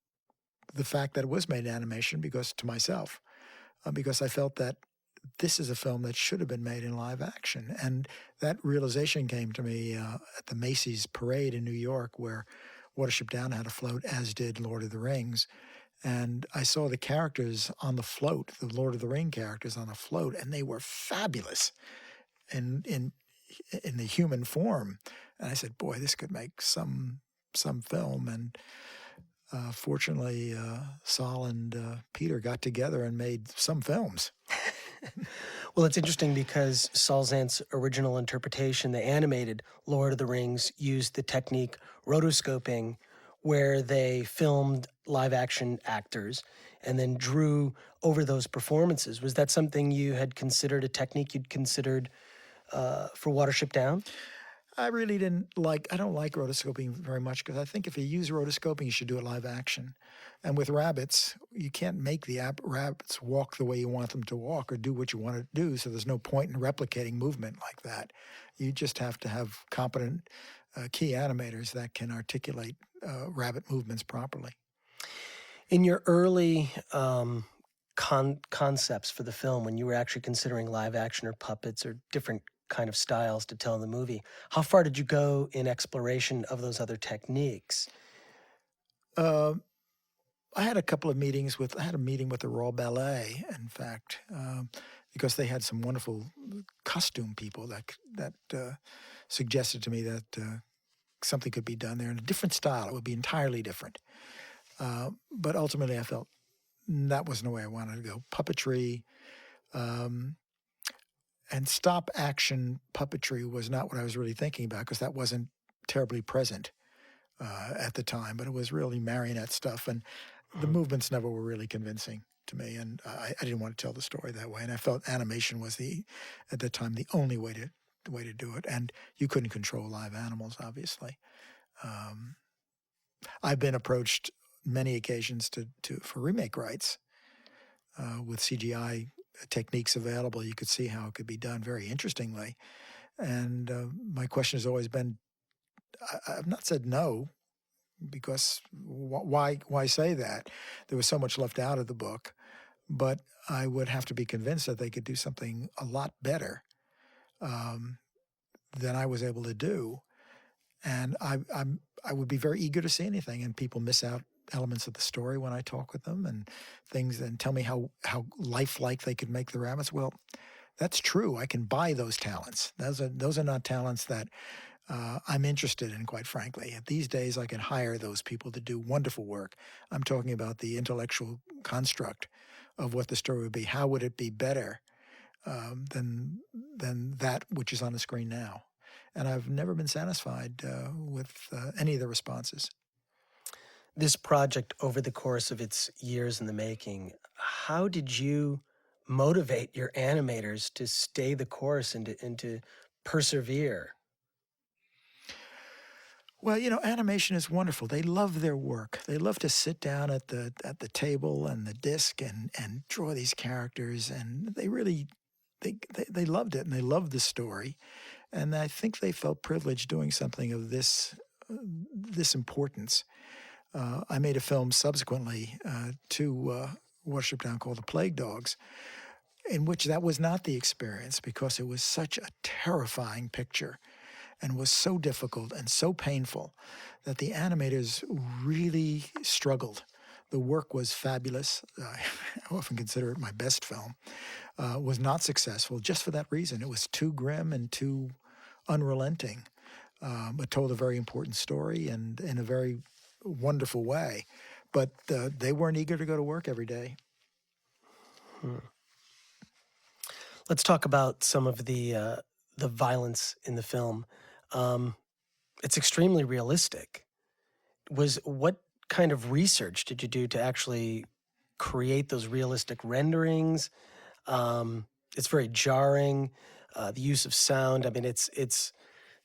the fact that it was made in animation because I felt that this is a film that should have been made in live action. And that realization came to me at the Macy's parade in New York, where Watership Down had a float, as did Lord of the Rings. And I saw the characters on the float, the Lord of the Ring characters on a float, and they were fabulous in the human form. And I said, boy, this could make some film. And fortunately, Saul and Peter got together and made some films. Well, it's interesting because Saul Zaentz's original interpretation, the animated Lord of the Rings, used the technique rotoscoping, where they filmed live action actors and then drew over those performances. Was that something you had considered, a technique you'd considered for Watership Down? I really I don't like rotoscoping very much, because I think if you use rotoscoping, you should do it live action. And with rabbits, you can't make the rabbits walk the way you want them to walk or do what you want to do, so there's no point in replicating movement like that. You just have to have competent key animators that can articulate rabbit movements properly. In your early concepts for the film, when you were actually considering live action or puppets or different kind of styles to tell in the movie, how far did you go in exploration of those other techniques? I had a meeting with the Royal Ballet, in fact, because they had some wonderful costume people that suggested to me that something could be done there in a different style. It would be entirely different. But ultimately, I felt that wasn't the way I wanted to go. Puppetry and stop action puppetry was not what I was really thinking about, because that wasn't terribly present at the time. But it was really marionette stuff, and the movements never were really convincing to me, and I didn't want to tell the story that way. And I felt animation was at the time, the only way to do it. And you couldn't control live animals, obviously. I've been approached many occasions for remake rights with CGI techniques available. You could see how it could be done very interestingly. And my question has always been, I've not said no, because why say that? There was so much left out of the book, but I would have to be convinced that they could do something a lot better than I was able to do. And I would be very eager to see anything, and people miss out elements of the story when I talk with them and things, and tell me how lifelike they could make the rabbits. Well, that's true. I can buy those talents. Those are not talents that I'm interested in, quite frankly. These days, I can hire those people to do wonderful work. I'm talking about the intellectual construct of what the story would be. How would it be better than that which is on the screen now? And I've never been satisfied with any of the responses. This project, over the course of its years in the making, how did you motivate your animators to stay the course and to persevere? Well, animation is wonderful. They love their work. They love to sit down at the table and the disc and draw these characters, and they really they loved it, and they loved the story. And I think they felt privileged doing something of this importance. I made a film subsequently to Watership Down called The Plague Dogs, in which that was not the experience because it was such a terrifying picture and was so difficult and so painful that the animators really struggled. The work was fabulous. I often consider it my best film. Was not successful just for that reason. It was too grim and too unrelenting, but told a very important story and in a very wonderful way. But they weren't eager to go to work every day. Let's talk about some of the violence in the film. It's extremely realistic. What kind of research did you do to actually create those realistic renderings? It's very jarring. The use of sound. I mean,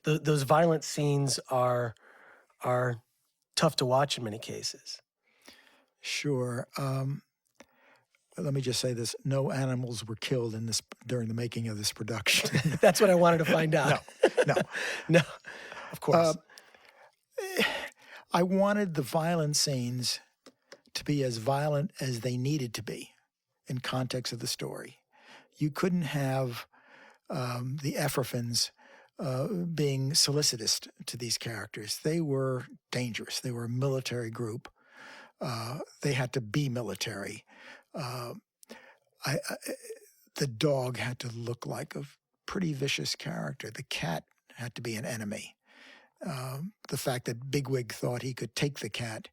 those violent scenes are tough to watch in many cases. Sure. Let me just say this: no animals were killed during the making of this production. That's what I wanted to find out. No. No, of course. I wanted the violent scenes to be as violent as they needed to be in context of the story. You couldn't have the Ephraphins being solicitous to these characters. They were dangerous. They were a military group. They had to be military. The dog had to look like a pretty vicious character. The cat had to be an enemy. The fact that Bigwig thought he could take the cat,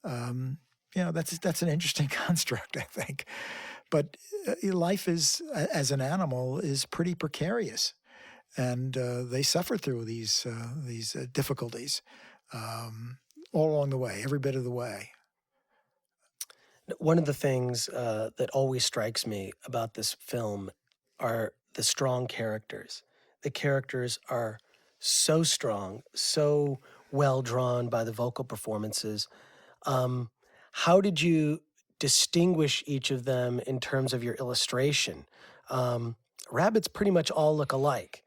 that's an interesting construct, I think. But life as an animal is pretty precarious, and they suffer through these difficulties all along the way, every bit of the way. One of the things that always strikes me about this film are the strong characters. The characters are so strong, so well drawn by the vocal performances. How did you distinguish each of them in terms of your illustration? Rabbits pretty much all look alike.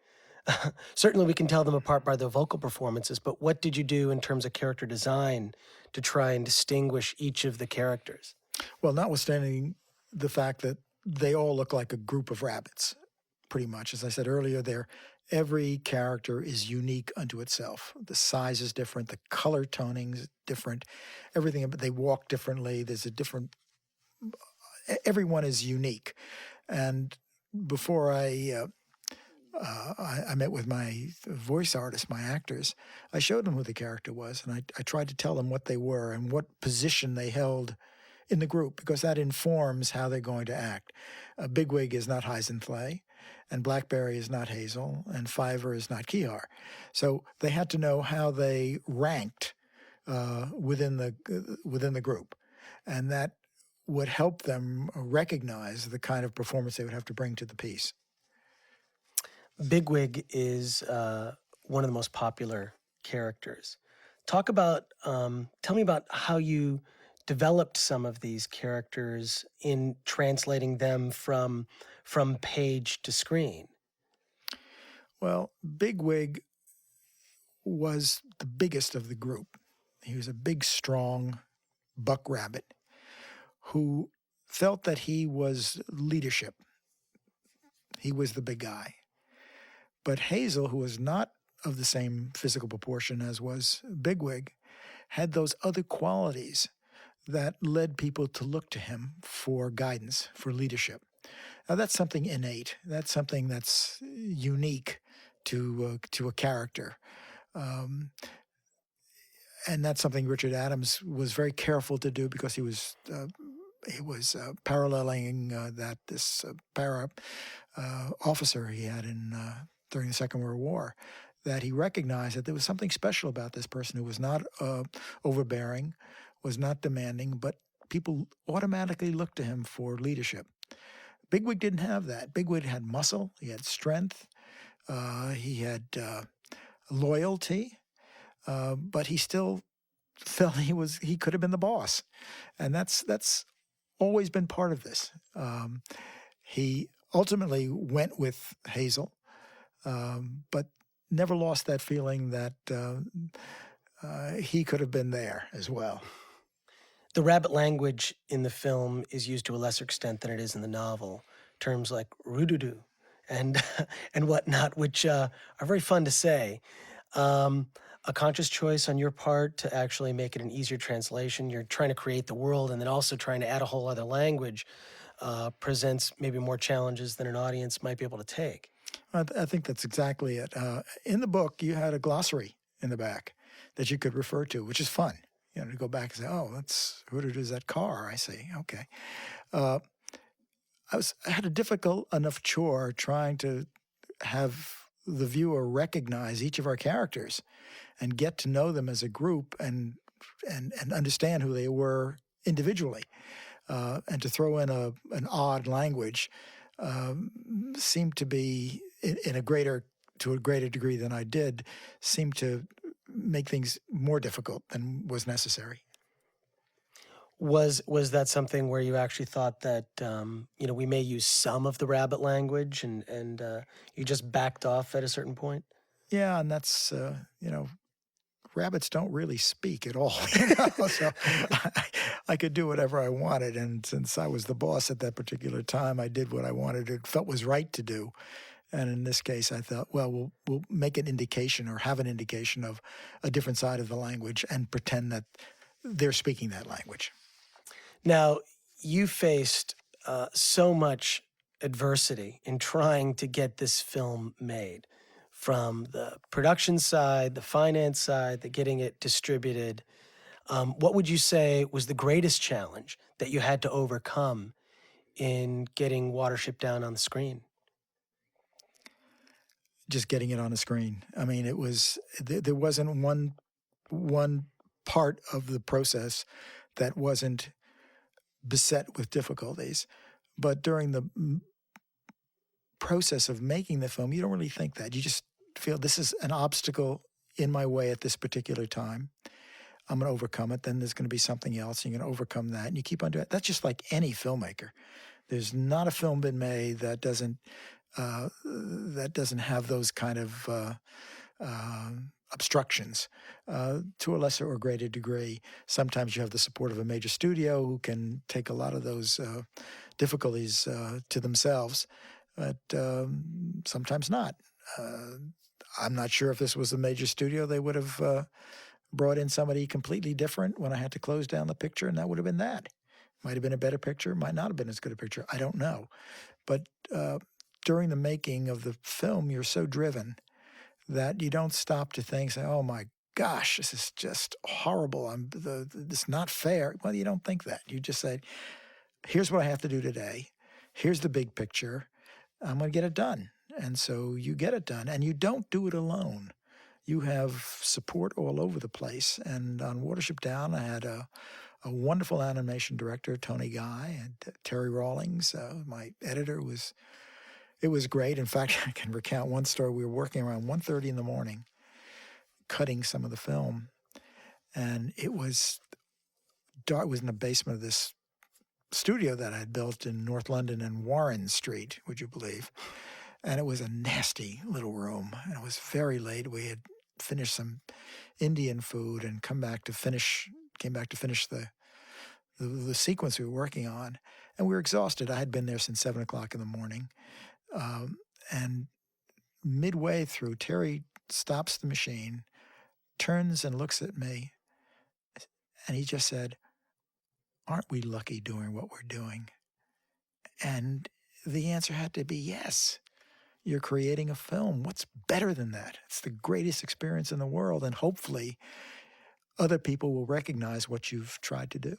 Certainly we can tell them apart by their vocal performances, but what did you do in terms of character design to try and distinguish each of the characters? Well, notwithstanding the fact that they all look like a group of rabbits, pretty much. As I said earlier, every character is unique unto itself. The size is different, the color toning is different, everything. They walk differently. Everyone is unique. And before I met with my voice artists, my actors, I showed them who the character was, and I tried to tell them what they were and what position they held in the group, because that informs how they're going to act. Bigwig is not Hazel, and Blackberry is not Hazel, and Fiver is not Kihar. So they had to know how they ranked within the group, and that would help them recognize the kind of performance they would have to bring to the piece. Bigwig is one of the most popular characters. Tell me about how you developed some of these characters in translating them from page to screen. Well, Bigwig was the biggest of the group. He was a big, strong buck rabbit who felt that he was leadership. He was the big guy. But Hazel, who was not of the same physical proportion as was Bigwig, had those other qualities that led people to look to him for guidance, for leadership. Now, that's something innate. That's something that's unique to a character. And that's something Richard Adams was very careful to do, because he was paralleling this para officer he had during the Second World War, that he recognized that there was something special about this person who was not overbearing, was not demanding, but people automatically looked to him for leadership. Bigwig didn't have that. Bigwig had muscle, he had strength, he had loyalty, but he still felt he could have been the boss, and that's always been part of this. He ultimately went with Hazel, but never lost that feeling that he could have been there as well. The rabbit language in the film is used to a lesser extent than it is in the novel. Terms like "rududu" and and whatnot, which are very fun to say. A conscious choice on your part to actually make it an easier translation. You're trying to create the world and then also trying to add a whole other language presents maybe more challenges than an audience might be able to take. I think that's exactly it. In the book, you had a glossary in the back that you could refer to, which is fun. You know, to go back and say, "Oh, that's rududu is that car." I see. Okay. I had a difficult enough chore trying to have the viewer recognize each of our characters and get to know them as a group and understand who they were individually. And to throw in an odd language seemed to be to a greater degree than I did, seemed to make things more difficult than was necessary. Was that something where you actually thought that we may use some of the rabbit language and you just backed off at a certain point? Yeah, and that's rabbits don't really speak at all. So I could do whatever I wanted, and since I was the boss at that particular time, I did what I wanted. It felt was right to do. And in this case, I thought, well, we'll make an indication or have an indication of a different side of the language and pretend that they're speaking that language. Now, you faced so much adversity in trying to get this film made, from the production side, the finance side, the getting it distributed. What would you say was the greatest challenge that you had to overcome in getting Watership Down on the screen? Just getting it on the screen. I mean, it was there wasn't one part of the process that wasn't beset with difficulties. But during the process of making the film, you don't really think that. You just feel this is an obstacle in my way at this particular time. I'm going to overcome it. Then there's going to be something else. And you're going to overcome that. And you keep on doing it. That's just like any filmmaker. There's not a film been made that doesn't have those kind of obstructions to a lesser or greater degree. Sometimes you have the support of a major studio who can take a lot of those difficulties to themselves, but sometimes not. I'm not sure if this was a major studio, they would have brought in somebody completely different when I had to close down the picture, and that would have been that. Might have been a better picture, might not have been as good a picture. I don't know. But during the making of the film, you're so driven that you don't stop to think, say, oh my gosh, this is just horrible. This is not fair. Well, you don't think that. You just say, here's what I have to do today. Here's the big picture. I'm going to get it done. And so you get it done. And you don't do it alone. You have support all over the place. And on Watership Down, I had a wonderful animation director, Tony Guy, and Terry Rawlings. My editor it was great. In fact, I can recount one story. We were working around 1:30 in the morning, cutting some of the film. And it was dark. It was in the basement of this studio that I had built in North London and Warren Street, would you believe? And it was a nasty little room. And it was very late. We had finished some Indian food and came back to finish the sequence we were working on. And we were exhausted. I had been there since 7 o'clock in the morning. And midway through, Terry stops the machine, turns and looks at me, and he just said, aren't we lucky doing what we're doing? And the answer had to be yes. You're creating a film. What's better than that? It's the greatest experience in the world, and hopefully other people will recognize what you've tried to do.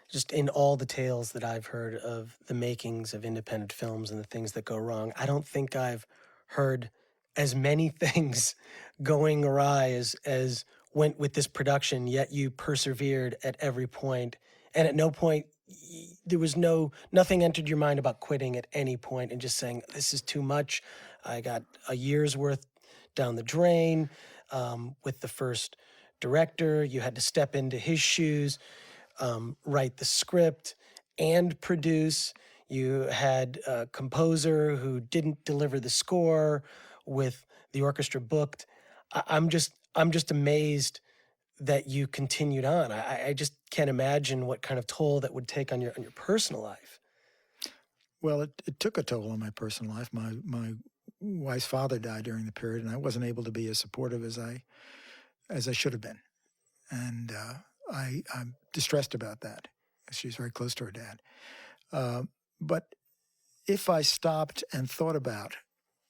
Just in all the tales that I've heard of the makings of independent films and the things that go wrong, I don't think I've heard as many things going awry as went with this production, yet you persevered at every point. And at no point, there was nothing entered your mind about quitting at any point and just saying, this is too much. I got a year's worth down the drain. with the first director. You had to step into his shoes, write the script, and produce. You had a composer who didn't deliver the score with the orchestra booked. I'm just amazed that you continued on. I just can't imagine what kind of toll that would take on your personal life. Well, it took a toll on my personal life. My wife's father died during the period, and I wasn't able to be as supportive as I should have been. And I'm distressed about that. She's very close to her dad. But if I stopped and thought about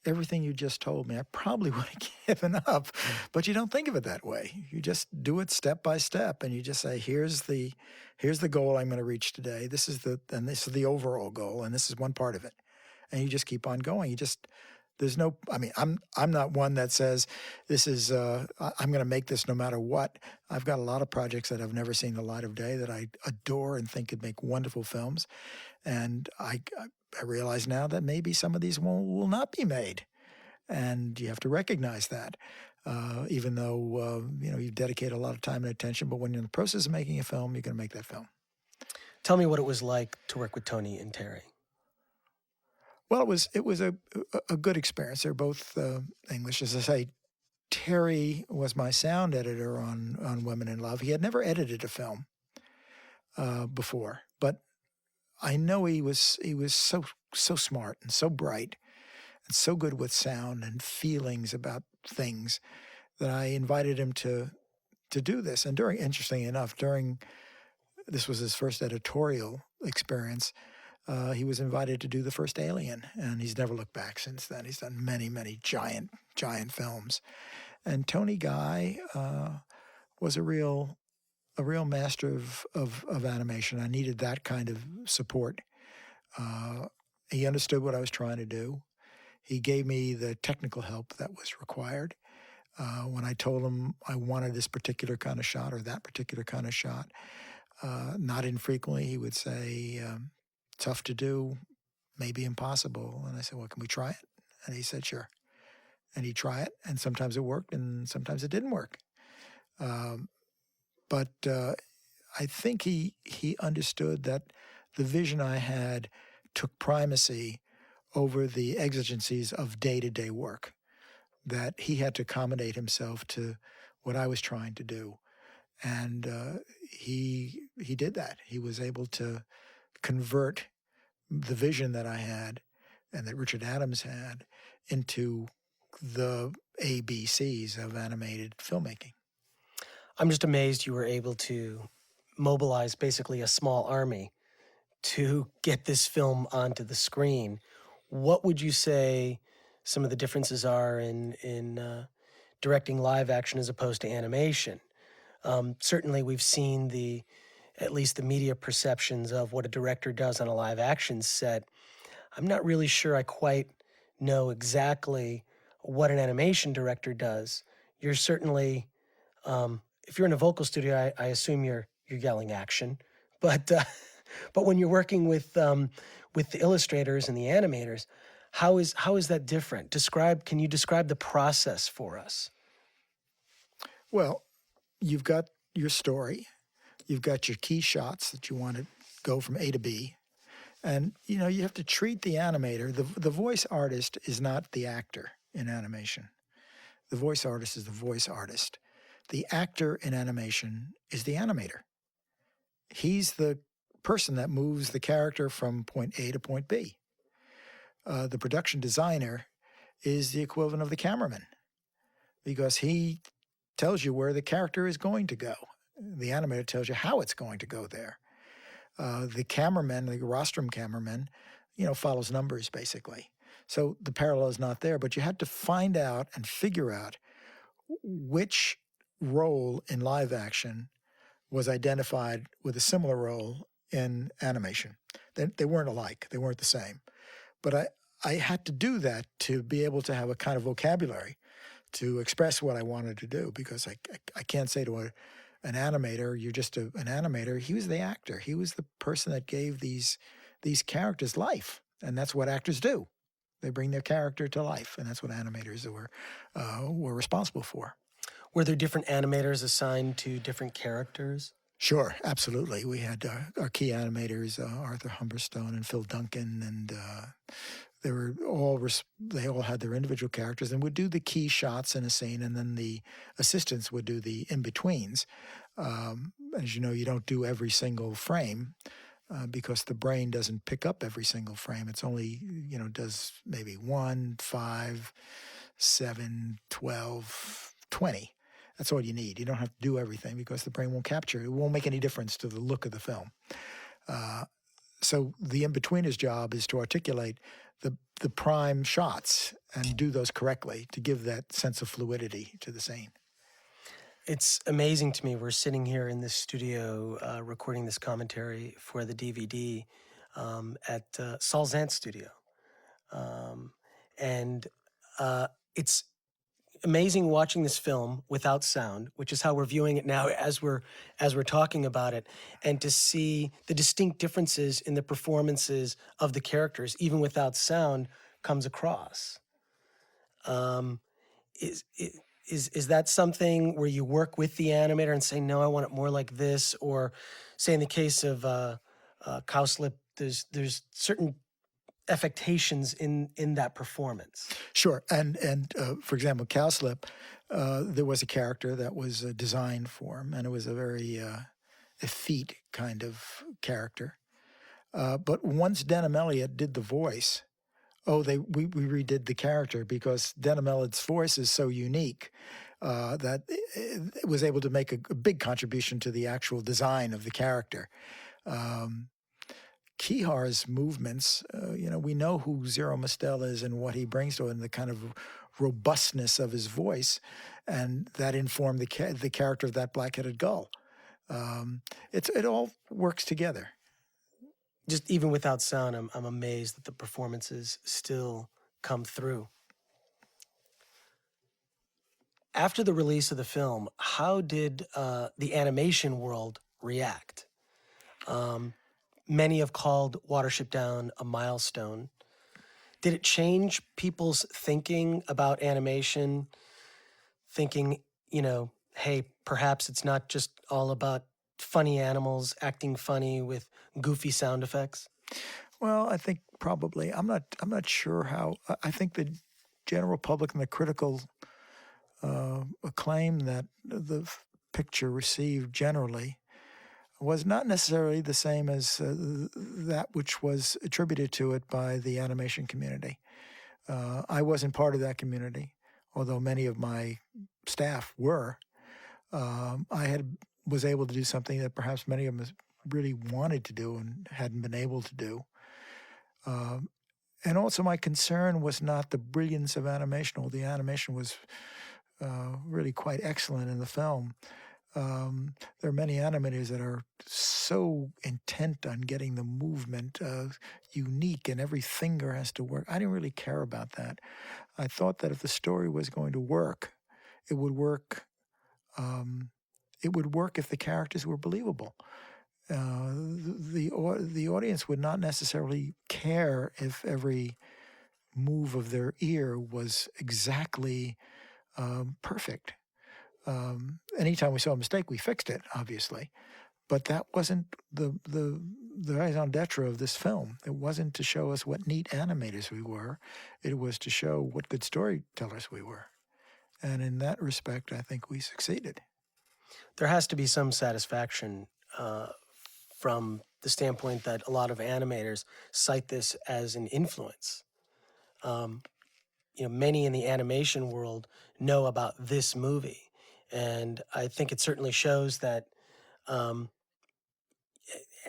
everything you just told me, I probably would have given up. But you don't think of it that way. You just do it step by step, and you just say, "Here's the goal I'm going to reach today. This is the overall goal, and this is one part of it." And you just keep on going. There's no. I mean, I'm not one that says this is. I'm going to make this no matter what. I've got a lot of projects that have never seen the light of day that I adore and think could make wonderful films, and I realize now that maybe some of these will not be made, and you have to recognize that. Even though you dedicate a lot of time and attention, but when you're in the process of making a film, you're going to make that film. Tell me what it was like to work with Tony and Terry. Well, it was a good experience. They're both English. As I say, Terry was my sound editor on Women in Love. He had never edited a film before, but I know he was so smart and so bright and so good with sound and feelings about things that I invited him to do this. And interestingly enough, this was his first editorial experience. He was invited to do the first Alien, and he's never looked back since then. He's done many, many giant films. And Tony Guy was a real master of animation. I needed that kind of support. He understood what I was trying to do. He gave me the technical help that was required. When I told him I wanted this particular kind of shot or that particular kind of shot, not infrequently he would say, tough to do, maybe impossible. And I said, well, can we try it? And he said, sure. And he'd try it, and sometimes it worked, and sometimes it didn't work. But I think he understood that the vision I had took primacy over the exigencies of day-to-day work, that he had to accommodate himself to what I was trying to do. And he did that. He was able to convert the vision that I had and that Richard Adams had into the ABCs of animated filmmaking. I'm just amazed you were able to mobilize basically a small army to get this film onto the screen. What would you say some of the differences are in directing live action as opposed to animation? Certainly, we've seen at least the media perceptions of what a director does on a live action set. I'm not really sure I quite know exactly what an animation director does. You're certainly, if you're in a vocal studio, I assume you're yelling action, but but when you're working with the illustrators and the animators, how is that different? Can you describe the process for us? Well, you've got your story, you've got your key shots that you want to go from A to B, and you have to treat the animator. The voice artist is not the actor in animation. The voice artist is the voice artist. The actor in animation is the animator. He's the person that moves the character from point A to point B. The production designer is the equivalent of the cameraman, because he tells you where the character is going to go. The animator tells you how it's going to go there. The cameraman, the rostrum cameraman, follows numbers basically. So the parallel is not there, but you had to find out and figure out which role in live action was identified with a similar role in animation. They weren't alike. They weren't the same. But I had to do that to be able to have a kind of vocabulary to express what I wanted to do, because I can't say to an animator, you're just an animator. He was the actor. He was the person that gave these characters life, and that's what actors do. They bring their character to life, and that's what animators were responsible for. Were there different animators assigned to different characters? Sure, absolutely. We had our key animators, Arthur Humberstone and Phil Duncan, and they were they all had their individual characters and would do the key shots in a scene, and then the assistants would do the in-betweens. As you know, you don't do every single frame because the brain doesn't pick up every single frame. It's only, does maybe 1, 5, 7, 12, 20. That's all you need. You don't have to do everything because the brain won't capture it. It won't make any difference to the look of the film. So the in-betweener's job is to articulate the prime shots and do those correctly to give that sense of fluidity to the scene. It's amazing to me. We're sitting here in this studio recording this commentary for the DVD at Saul Zant's studio. And it's amazing watching this film without sound, which is how we're viewing it now as we're talking about it, and to see the distinct differences in the performances of the characters, even without sound, comes across. Is that something where you work with the animator and say, no, I want it more like this? Or say in the case of Cowslip, there's certain affectations in that performance. Sure. And for example, Cowslip, there was a character that was designed for him, and it was a very effete kind of character. But once Denham Elliott did the voice, we redid the character because Denham Elliott's voice is so unique that it was able to make a big contribution to the actual design of the character. Kihar's movements, we know who Zero Mostel is and what he brings to it and the kind of robustness of his voice, and that informed the character of that black-headed gull. It all works together. Just even without sound, I'm amazed that the performances still come through. After the release of the film, how did the animation world react? Many have called Watership Down a milestone. Did it change people's thinking about animation? Thinking, hey, perhaps it's not just all about funny animals acting funny with goofy sound effects? Well, I think probably. I'm not sure how. I think the general public and the critical acclaim that the picture received generally was not necessarily the same as that which was attributed to it by the animation community. I wasn't part of that community, although many of my staff were. I was able to do something that perhaps many of them really wanted to do and hadn't been able to do. And also my concern was not the brilliance of animation, although the animation was really quite excellent in the film. There are many animators that are so intent on getting the movement unique and every finger has to work. I didn't really care about that. I thought that if the story was going to work, it would work. It would work if the characters were believable. The audience would not necessarily care if every move of their ear was exactly perfect. Anytime we saw a mistake, we fixed it, obviously. But that wasn't the raison d'etre of this film. It wasn't to show us what neat animators we were. It was to show what good storytellers we were. And in that respect, I think we succeeded. There has to be some satisfaction from the standpoint that a lot of animators cite this as an influence. Many in the animation world know about this movie. And I think it certainly shows that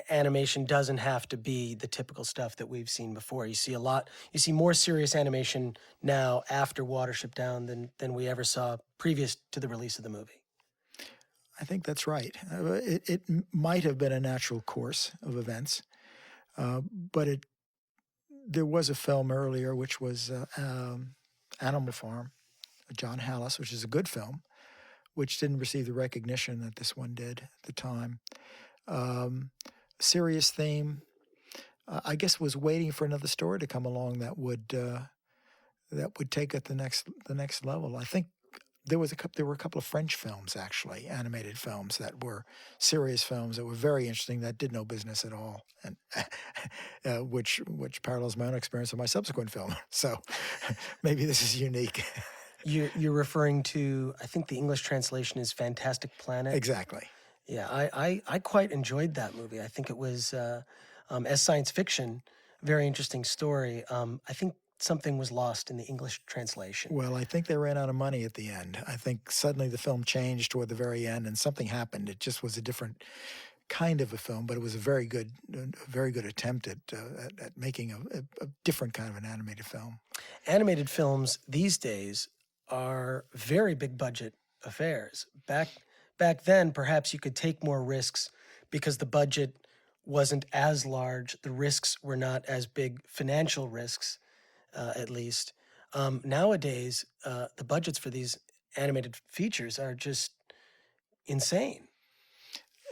animation doesn't have to be the typical stuff that we've seen before. You see more serious animation now after Watership Down than we ever saw previous to the release of the movie. I think that's right. It might have been a natural course of events, but there was a film earlier, which was Animal Farm, John Hallis, which is a good film, which didn't receive the recognition that this one did at the time. Serious theme. I guess was waiting for another story to come along that would take it the next level. I think there were a couple of French films, actually, animated films that were serious films that were very interesting that did no business at all, and which parallels my own experience of my subsequent film. So maybe this is unique. You're referring to, I think the English translation is Fantastic Planet. Exactly. Yeah, I quite enjoyed that movie. I think it was, as science fiction, very interesting story. I think something was lost in the English translation. Well, I think they ran out of money at the end. I think suddenly the film changed toward the very end, and something happened. It just was a different kind of a film, but it was a very good attempt at making a different kind of an animated film. Animated films these days are very big budget affairs. Back then, perhaps you could take more risks because the budget wasn't as large. The risks were not as big financial risks, at least. Nowadays, the budgets for these animated features are just insane.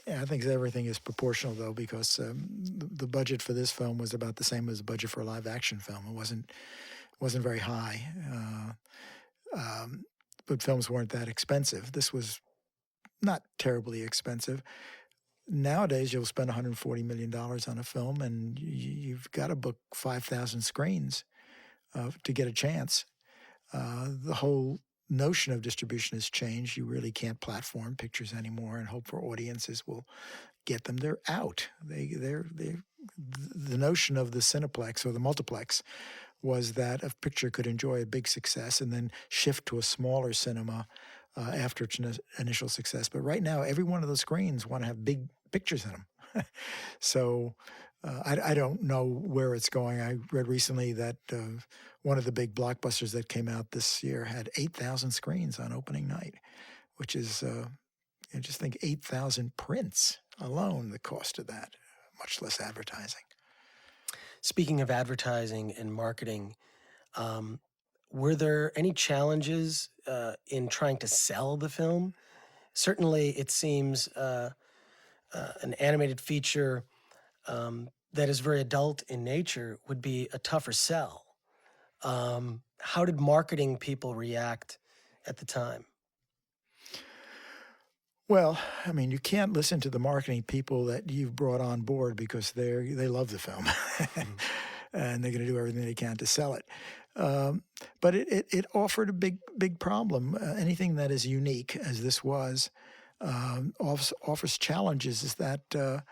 Yeah, I think everything is proportional, though, because the budget for this film was about the same as the budget for a live action film. It wasn't very high, but films weren't that expensive. This was not terribly expensive. Nowadays, you'll spend $140 million on a film, and you've got to book 5,000 screens to get a chance. The whole notion of distribution has changed. You really can't platform pictures anymore and hope for audiences will get them. They're out. The notion of the cineplex or the multiplex was that a picture could enjoy a big success and then shift to a smaller cinema after its initial success. But right now, every one of those screens want to have big pictures in them. So I don't know where it's going. I read recently that one of the big blockbusters that came out this year had 8,000 screens on opening night, which is, just think 8,000 prints alone, the cost of that, much less advertising. Speaking of advertising and marketing, were there any challenges in trying to sell the film? Certainly, it seems an animated feature that is very adult in nature would be a tougher sell. How did marketing people react at the time? Well, I mean, you can't listen to the marketing people that you've brought on board because they love the film, and they're going to do everything they can to sell it. But it offered a big problem. Anything that is unique, as this was, offers challenges that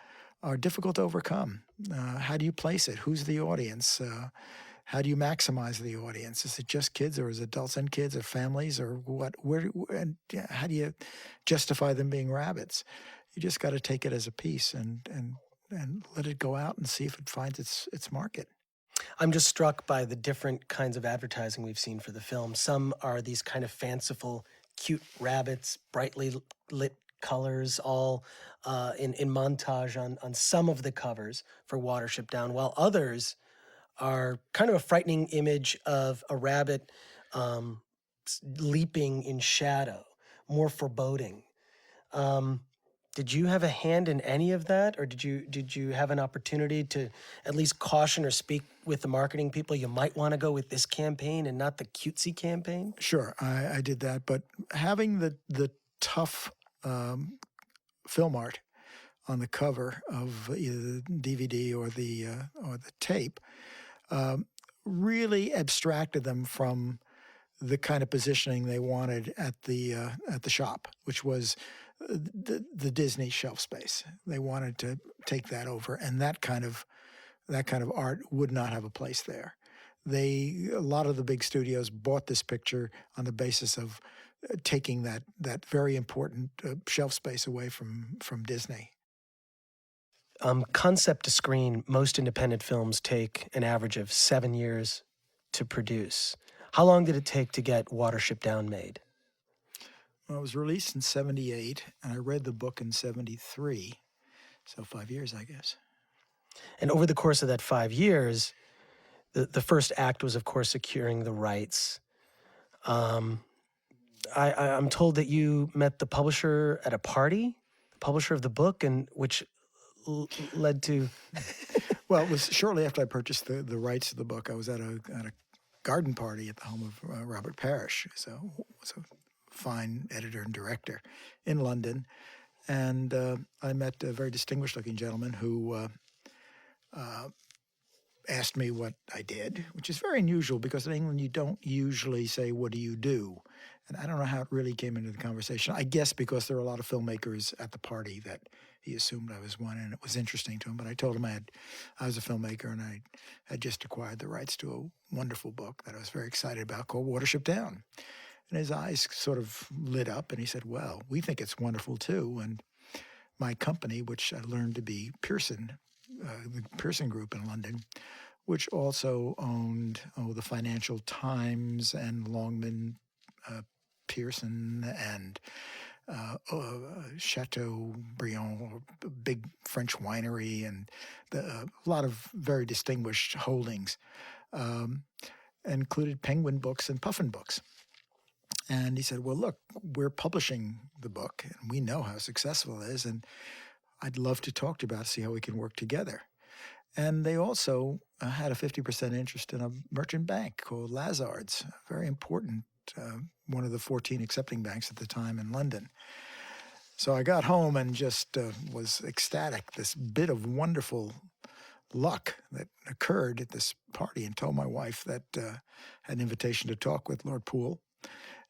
are difficult to overcome. How do you place it? Who's the audience? How do you maximize the audience? Is it just kids, or is it adults and kids, or families, or what? And how do you justify them being rabbits? You just got to take it as a piece and let it go out and see if it finds its market. I'm just struck by the different kinds of advertising we've seen for the film. Some are these kind of fanciful, cute rabbits, brightly lit colors, all in montage on some of the covers for Watership Down, while others are kind of a frightening image of a rabbit leaping in shadow, more foreboding. Did you have a hand in any of that, or did you have an opportunity to at least caution or speak with the marketing people? You might want to go with this campaign and not the cutesy campaign. Sure, I did that, but having the tough film art on the cover of either the DVD or the tape really abstracted them from the kind of positioning they wanted at the shop, which was the Disney shelf space. They wanted to take that over, and that kind of art would not have a place there. A lot of the big studios bought this picture on the basis of taking that very important shelf space away from Disney. Concept to screen, most independent films take an average of 7 years to produce. How long did it take to get Watership Down made? Well, it was released in 78, and I read the book in 73, so 5 years, I guess. And over the course of that 5 years, the first act was, of course, securing the rights. I'm told that you met the publisher at a party, the publisher of the book, and which led to... Well, it was shortly after I purchased the rights to the book. I was at a garden party at the home of Robert Parrish, so it was a fine editor and director in London. And I met a very distinguished-looking gentleman who asked me what I did, which is very unusual because in England you don't usually say, "What do you do?" And I don't know how it really came into the conversation. I guess because there were a lot of filmmakers at the party that he assumed I was one, and it was interesting to him. But I told him I was a filmmaker, and I had just acquired the rights to a wonderful book that I was very excited about called Watership Down. And his eyes sort of lit up, and he said, "Well, we think it's wonderful too." And my company, which I learned to be Pearson, the Pearson Group in London, which also owned the Financial Times and Longman Pearson and Chateaubriand, a big French winery, and a lot of very distinguished holdings, included Penguin Books and Puffin Books. And he said, "Well, look, we're publishing the book, and we know how successful it is, and I'd love to talk to you about it, see how we can work together." And they also had a 50% interest in a merchant bank called Lazard's, very important, one of the 14 accepting banks at the time in London. So I got home and just was ecstatic, this bit of wonderful luck that occurred at this party, and told my wife that I had an invitation to talk with Lord Poole,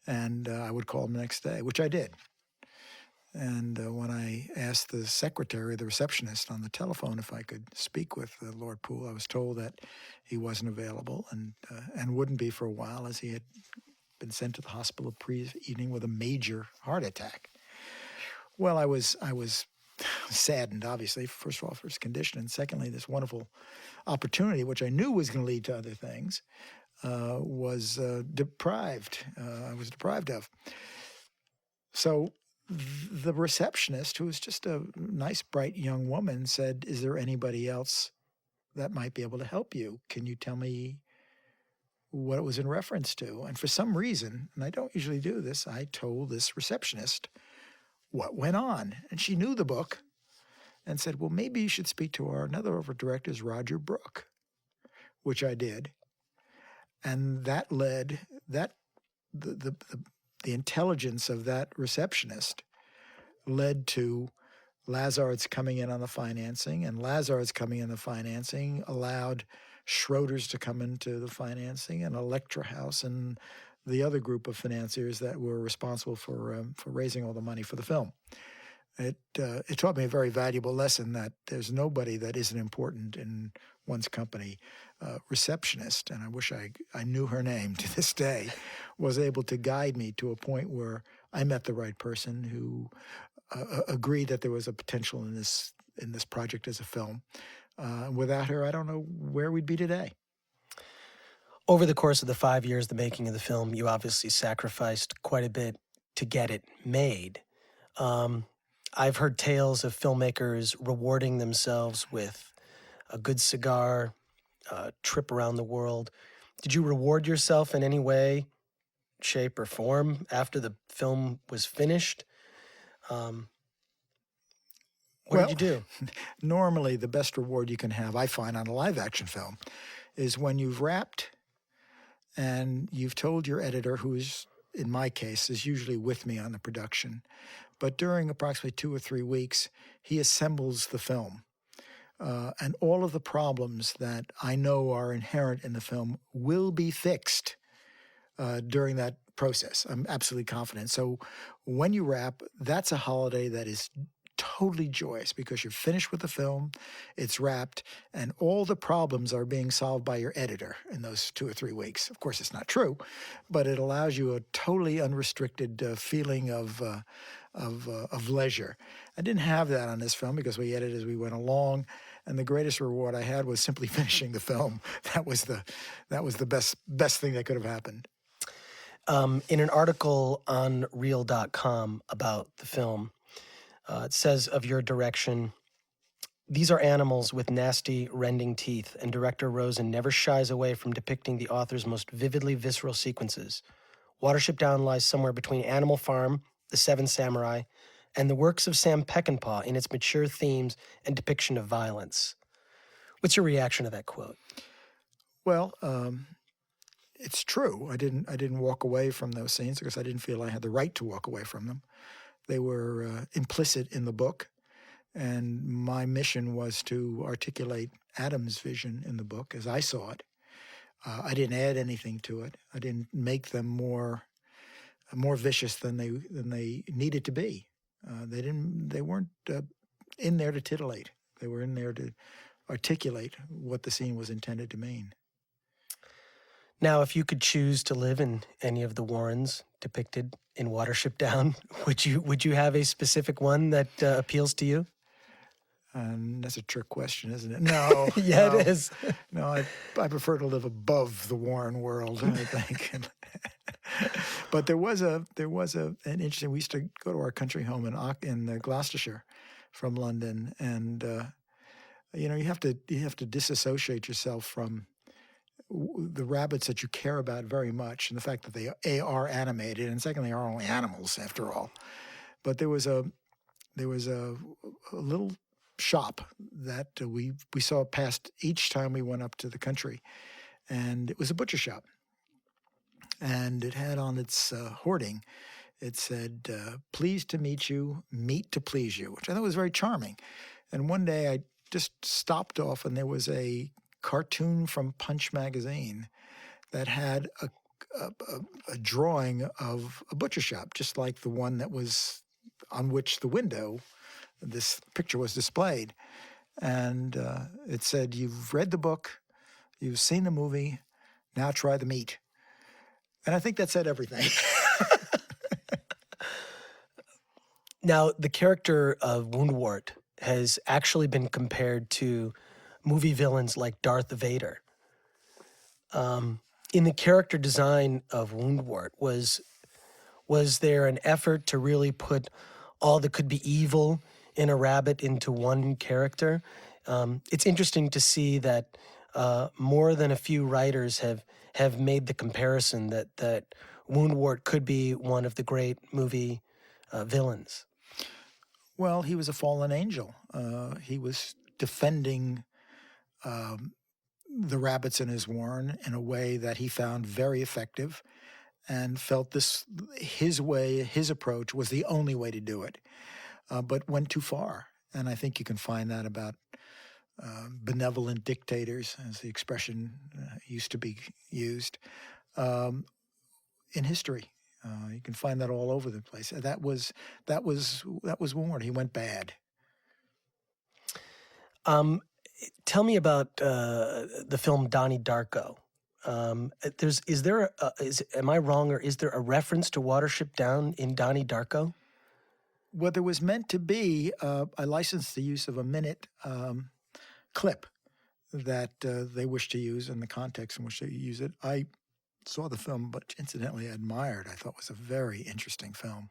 and I would call him the next day, which I did. And when I asked the secretary, the receptionist on the telephone, if I could speak with Lord Poole, I was told that he wasn't available and wouldn't be for a while, as he had been sent to the hospital the previous evening with a major heart attack. Well, I was saddened, obviously, first of all, for his condition, and secondly, this wonderful opportunity, which I knew was going to lead to other things, was deprived. I was deprived of. So the receptionist, who was just a nice, bright young woman, said, "Is there anybody else that might be able to help you? Can you tell me what it was in reference to?" And for some reason, and I don't usually do this, I told this receptionist what went on. And she knew the book and said, "Well, maybe you should speak to another of our directors, Roger Brooke," which I did. And that led, the intelligence of that receptionist led to Lazard's coming in on the financing, and Lazard's coming in the financing allowed Schroeder's to come into the financing, and Electra House and the other group of financiers that were responsible for raising all the money for the film. It taught me a very valuable lesson that there's nobody that isn't important in one's company. Receptionist, and I wish I knew her name to this day, was able to guide me to a point where I met the right person who agreed that there was a potential in this project as a film. Without her, I don't know where we'd be today. Over the course of the 5 years, the making of the film, you obviously sacrificed quite a bit to get it made. I've heard tales of filmmakers rewarding themselves with a good cigar, a trip around the world. Did you reward yourself in any way, shape, or form after the film was finished? What did you do? Normally, the best reward you can have, I find, on a live-action film is when you've wrapped and you've told your editor, who's, in my case, is usually with me on the production, but during approximately 2 or 3 weeks, he assembles the film. And all of the problems that I know are inherent in the film will be fixed during that process. I'm absolutely confident. So when you wrap, that's a holiday that is totally joyous because you're finished with the film, it's wrapped, and all the problems are being solved by your editor in those 2 or 3 weeks. Of course, it's not true, but it allows you a totally unrestricted feeling of leisure. I didn't have that on this film because we edited as we went along, and the greatest reward I had was simply finishing the film. That was the best thing that could have happened. In an article on Real.com about the film, it says of your direction, "These are animals with nasty, rending teeth, and director Rosen never shies away from depicting the author's most vividly visceral sequences. Watership Down lies somewhere between Animal Farm, The Seven Samurai, and the works of Sam Peckinpah in its mature themes and depiction of violence." What's your reaction to that quote? Well, it's true. I didn't walk away from those scenes because I didn't feel I had the right to walk away from them. They were implicit in the book, and my mission was to articulate Adam's vision in the book as I saw it. I didn't add anything to it. I didn't make them more vicious than they needed to be. They weren't in there to titillate. They were in there to articulate what the scene was intended to mean. Now, if you could choose to live in any of the Warrens depicted in Watership Down, would you have a specific one that appeals to you? And that's a trick question, isn't it? No, Yeah, no, it is. no. I prefer to live above the Warren world, I think. But there was an interesting. We used to go to our country home in Gloucestershire from London, and you have to disassociate yourself from the rabbits that you care about very much, and the fact that they are animated, and secondly, are only animals after all. But there was a little shop that we saw past each time we went up to the country, and it was a butcher shop, and it had on its hoarding, it said, "Pleased to meet you, meat to please you," which I thought was very charming. And one day I just stopped off, and there was a cartoon from Punch magazine that had a drawing of a butcher shop, just like the one that was on which the window, this picture was displayed. And it said, "You've read the book, you've seen the movie, now try the meat." And I think that said everything. Now, the character of Woundwort has actually been compared to movie villains like Darth Vader. In the character design of Woundwort, was there an effort to really put all that could be evil in a rabbit into one character? It's interesting to see that more than a few writers have made the comparison that Woundwort could be one of the great movie villains. Well, he was a fallen angel. He was defending the rabbits in his warren in a way that he found very effective, and felt his way, his approach was the only way to do it, but went too far. And I think you can find that about benevolent dictators, as the expression used to be used, in history. You can find that all over the place. That was Woundwort. He went bad. Tell me about the film Donnie Darko. Am I wrong, or is there a reference to Watership Down in Donnie Darko? Well, there was meant to be. I licensed the use of a minute clip that they wished to use in the context in which they use it. I saw the film, but incidentally admired. I thought it was a very interesting film.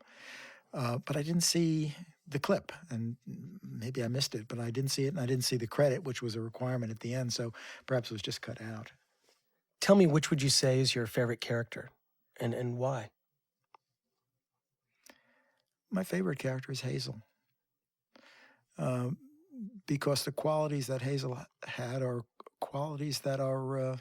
But I didn't see the clip, and maybe I missed it, but I didn't see it, and I didn't see the credit, which was a requirement at the end, so perhaps it was just cut out. Tell me, which would you say is your favorite character, and why? My favorite character is Hazel, because the qualities that Hazel had are qualities that are